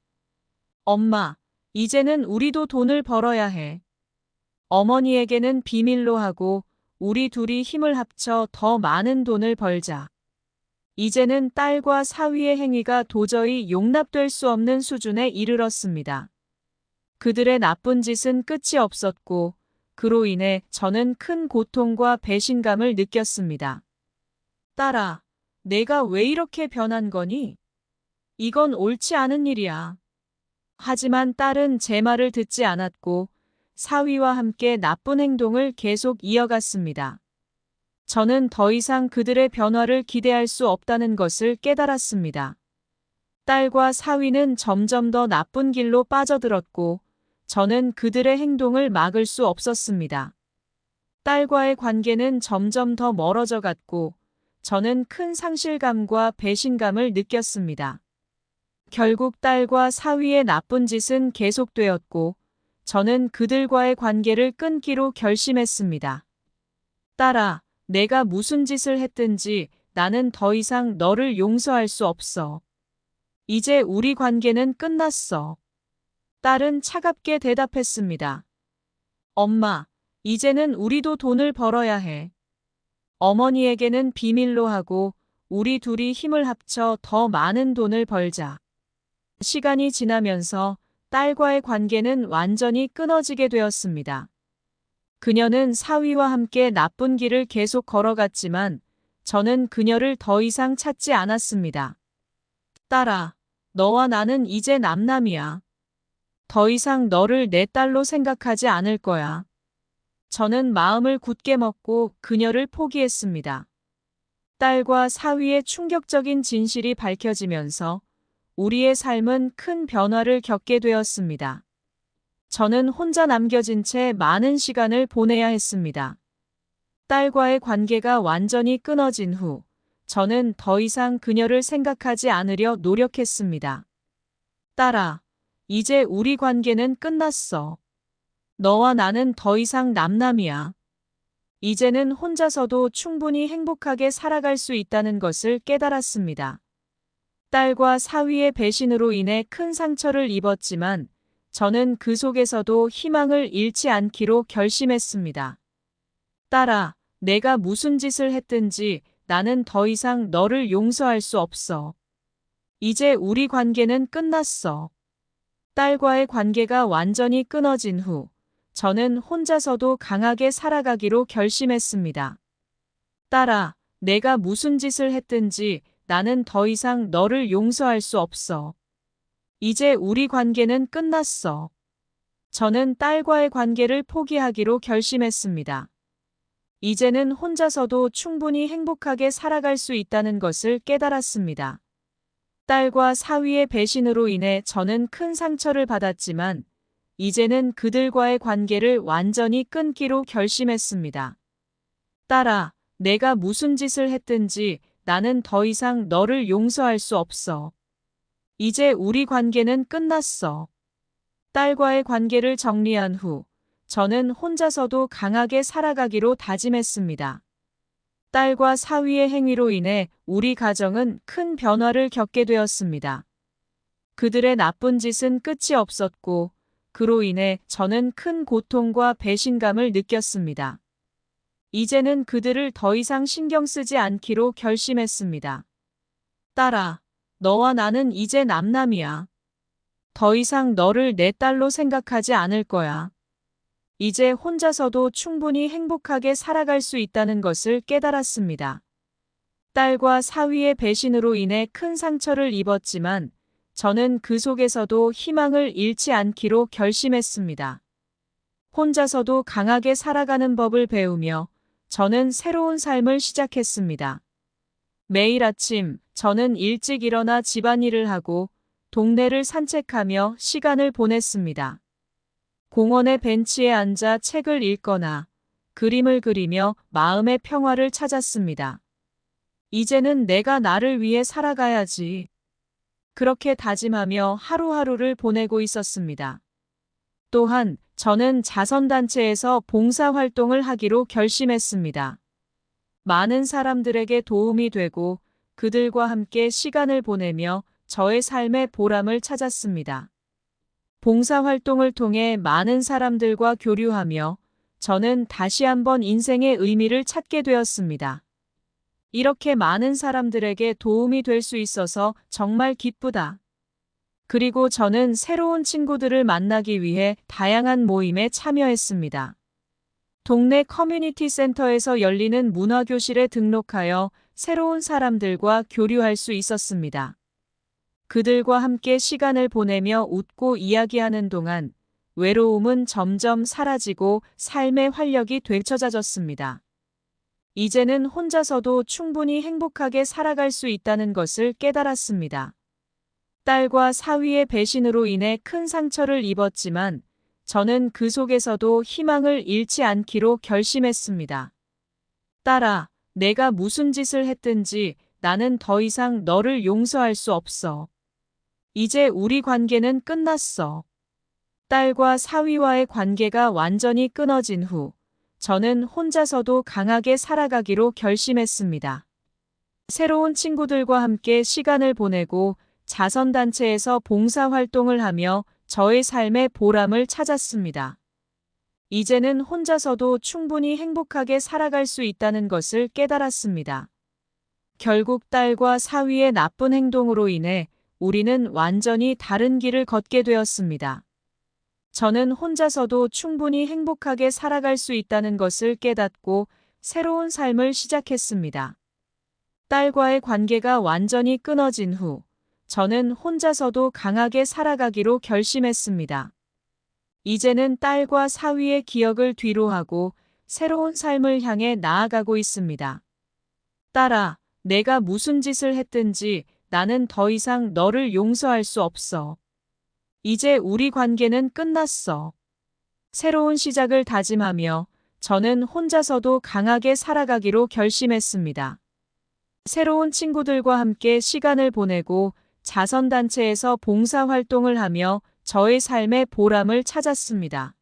엄마, 이제는 우리도 돈을 벌어야 해. 어머니에게는 비밀로 하고 우리 둘이 힘을 합쳐 더 많은 돈을 벌자. 이제는 딸과 사위의 행위가 도저히 용납될 수 없는 수준에 이르렀습니다. 그들의 나쁜 짓은 끝이 없었고 그로 인해 저는 큰 고통과 배신감을 느꼈습니다. 딸아, 내가 왜 이렇게 변한 거니? 이건 옳지 않은 일이야. 하지만 딸은 제 말을 듣지 않았고 사위와 함께 나쁜 행동을 계속 이어갔습니다. 저는 더 이상 그들의 변화를 기대할 수 없다는 것을 깨달았습니다. 딸과 사위는 점점 더 나쁜 길로 빠져들었고, 저는 그들의 행동을 막을 수 없었습니다. 딸과의 관계는 점점 더 멀어져 갔고, 저는 큰 상실감과 배신감을 느꼈습니다. 결국 딸과 사위의 나쁜 짓은 계속되었고, 저는 그들과의 관계를 끊기로 결심했습니다. 딸아, 내가 무슨 짓을 했든지 나는 더 이상 너를 용서할 수 없어. 이제 우리 관계는 끝났어. 딸은 차갑게 대답했습니다. 엄마, 이제는 우리도 돈을 벌어야 해. 어머니에게는 비밀로 하고 우리 둘이 힘을 합쳐 더 많은 돈을 벌자. 시간이 지나면서 딸과의 관계는 완전히 끊어지게 되었습니다. 그녀는 사위와 함께 나쁜 길을 계속 걸어갔지만 저는 그녀를 더 이상 찾지 않았습니다. 딸아, 너와 나는 이제 남남이야. 더 이상 너를 내 딸로 생각하지 않을 거야. 저는 마음을 굳게 먹고 그녀를 포기했습니다. 딸과 사위의 충격적인 진실이 밝혀지면서 우리의 삶은 큰 변화를 겪게 되었습니다. 저는 혼자 남겨진 채 많은 시간을 보내야 했습니다. 딸과의 관계가 완전히 끊어진 후, 저는 더 이상 그녀를 생각하지 않으려 노력했습니다. 딸아, 이제 우리 관계는 끝났어. 너와 나는 더 이상 남남이야. 이제는 혼자서도 충분히 행복하게 살아갈 수 있다는 것을 깨달았습니다. 딸과 사위의 배신으로 인해 큰 상처를 입었지만 저는 그 속에서도 희망을 잃지 않기로 결심했습니다. 딸아, 내가 무슨 짓을 했든지 나는 더 이상 너를 용서할 수 없어. 이제 우리 관계는 끝났어. 딸과의 관계가 완전히 끊어진 후, 저는 혼자서도 강하게 살아가기로 결심했습니다. 딸아, 내가 무슨 짓을 했든지 나는 더 이상 너를 용서할 수 없어. 이제 우리 관계는 끝났어. 저는 딸과의 관계를 포기하기로 결심했습니다. 이제는 혼자서도 충분히 행복하게 살아갈 수 있다는 것을 깨달았습니다. 딸과 사위의 배신으로 인해 저는 큰 상처를 받았지만 이제는 그들과의 관계를 완전히 끊기로 결심했습니다. 딸아, 내가 무슨 짓을 했든지 나는 더 이상 너를 용서할 수 없어. 이제 우리 관계는 끝났어. 딸과의 관계를 정리한 후 저는 혼자서도 강하게 살아가기로 다짐했습니다. 딸과 사위의 행위로 인해 우리 가정은 큰 변화를 겪게 되었습니다. 그들의 나쁜 짓은 끝이 없었고 그로 인해 저는 큰 고통과 배신감을 느꼈습니다. 이제는 그들을 더 이상 신경 쓰지 않기로 결심했습니다. 딸아, 너와 나는 이제 남남이야. 더 이상 너를 내 딸로 생각하지 않을 거야. 이제 혼자서도 충분히 행복하게 살아갈 수 있다는 것을 깨달았습니다. 딸과 사위의 배신으로 인해 큰 상처를 입었지만 저는 그 속에서도 희망을 잃지 않기로 결심했습니다. 혼자서도 강하게 살아가는 법을 배우며 저는 새로운 삶을 시작했습니다. 매일 아침 저는 일찍 일어나 집안일을 하고 동네를 산책하며 시간을 보냈습니다. 공원의 벤치에 앉아 책을 읽거나 그림을 그리며 마음의 평화를 찾았습니다. 이제는 내가 나를 위해 살아가야지. 그렇게 다짐하며 하루하루를 보내고 있었습니다. 또한 저는 자선단체에서 봉사활동을 하기로 결심했습니다. 많은 사람들에게 도움이 되고 그들과 함께 시간을 보내며 저의 삶의 보람을 찾았습니다. 봉사활동을 통해 많은 사람들과 교류하며 저는 다시 한번 인생의 의미를 찾게 되었습니다. 이렇게 많은 사람들에게 도움이 될 수 있어서 정말 기쁘다. 그리고 저는 새로운 친구들을 만나기 위해 다양한 모임에 참여했습니다. 동네 커뮤니티 센터에서 열리는 문화교실에 등록하여 새로운 사람들과 교류할 수 있었습니다. 그들과 함께 시간을 보내며 웃고 이야기하는 동안 외로움은 점점 사라지고 삶의 활력이 되찾아졌습니다. 이제는 혼자서도 충분히 행복하게 살아갈 수 있다는 것을 깨달았습니다. 딸과 사위의 배신으로 인해 큰 상처를 입었지만 저는 그 속에서도 희망을 잃지 않기로 결심했습니다. 딸아, 내가 무슨 짓을 했든지 나는 더 이상 너를 용서할 수 없어. 이제 우리 관계는 끝났어. 딸과 사위와의 관계가 완전히 끊어진 후 저는 혼자서도 강하게 살아가기로 결심했습니다. 새로운 친구들과 함께 시간을 보내고 자선단체에서 봉사활동을 하며 저의 삶의 보람을 찾았습니다. 이제는 혼자서도 충분히 행복하게 살아갈 수 있다는 것을 깨달았습니다. 결국 딸과 사위의 나쁜 행동으로 인해 우리는 완전히 다른 길을 걷게 되었습니다. 저는 혼자서도 충분히 행복하게 살아갈 수 있다는 것을 깨닫고 새로운 삶을 시작했습니다. 딸과의 관계가 완전히 끊어진 후 저는 혼자서도 강하게 살아가기로 결심했습니다. 이제는 딸과 사위의 기억을 뒤로하고 새로운 삶을 향해 나아가고 있습니다. 딸아, 내가 무슨 짓을 했든지 나는 더 이상 너를 용서할 수 없어. 이제 우리 관계는 끝났어. 새로운 시작을 다짐하며 저는 혼자서도 강하게 살아가기로 결심했습니다. 새로운 친구들과 함께 시간을 보내고 자선단체에서 봉사활동을 하며 저의 삶의 보람을 찾았습니다.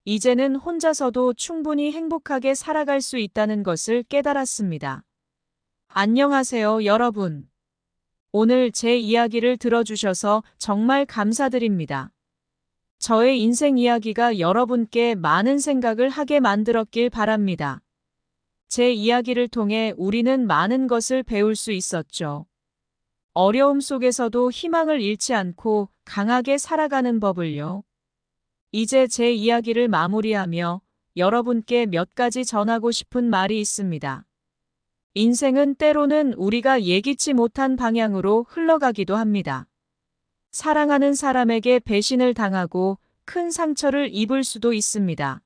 이제는 혼자서도 충분히 행복하게 살아갈 수 있다는 것을 깨달았습니다. 안녕하세요, 여러분. 오늘 제 이야기를 들어주셔서 정말 감사드립니다. 저의 인생 이야기가 여러분께 많은 생각을 하게 만들었길 바랍니다. 제 이야기를 통해 우리는 많은 것을 배울 수 있었죠. 어려움 속에서도 희망을 잃지 않고 강하게 살아가는 법을요. 이제 제 이야기를 마무리하며 여러분께 몇 가지 전하고 싶은 말이 있습니다. 인생은 때로는 우리가 예기치 못한 방향으로 흘러가기도 합니다. 사랑하는 사람에게 배신을 당하고 큰 상처를 입을 수도 있습니다.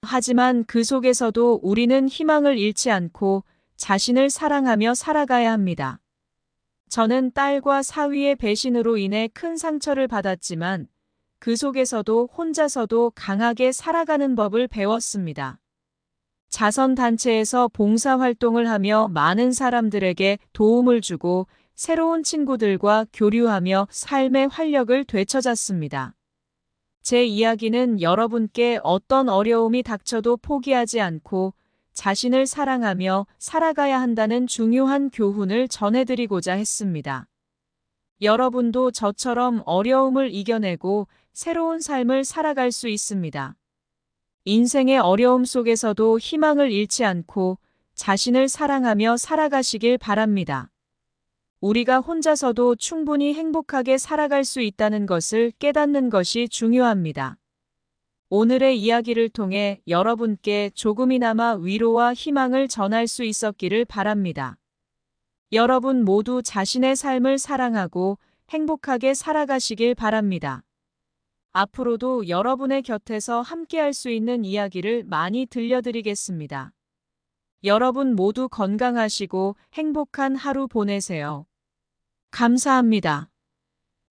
하지만 그 속에서도 우리는 희망을 잃지 않고 자신을 사랑하며 살아가야 합니다. 저는 딸과 사위의 배신으로 인해 큰 상처를 받았지만 그 속에서도 혼자서도 강하게 살아가는 법을 배웠습니다. 자선단체에서 봉사활동을 하며 많은 사람들에게 도움을 주고 새로운 친구들과 교류하며 삶의 활력을 되찾았습니다. 제 이야기는 여러분께 어떤 어려움이 닥쳐도 포기하지 않고 자신을 사랑하며 살아가야 한다는 중요한 교훈을 전해드리고자 했습니다. 여러분도 저처럼 어려움을 이겨내고 새로운 삶을 살아갈 수 있습니다. 인생의 어려움 속에서도 희망을 잃지 않고 자신을 사랑하며 살아가시길 바랍니다. 우리가 혼자서도 충분히 행복하게 살아갈 수 있다는 것을 깨닫는 것이 중요합니다. 오늘의 이야기를 통해 여러분께 조금이나마 위로와 희망을 전할 수 있었기를 바랍니다. 여러분 모두 자신의 삶을 사랑하고 행복하게 살아가시길 바랍니다. 앞으로도 여러분의 곁에서 함께할 수 있는 이야기를 많이 들려드리겠습니다. 여러분 모두 건강하시고 행복한 하루 보내세요. 감사합니다.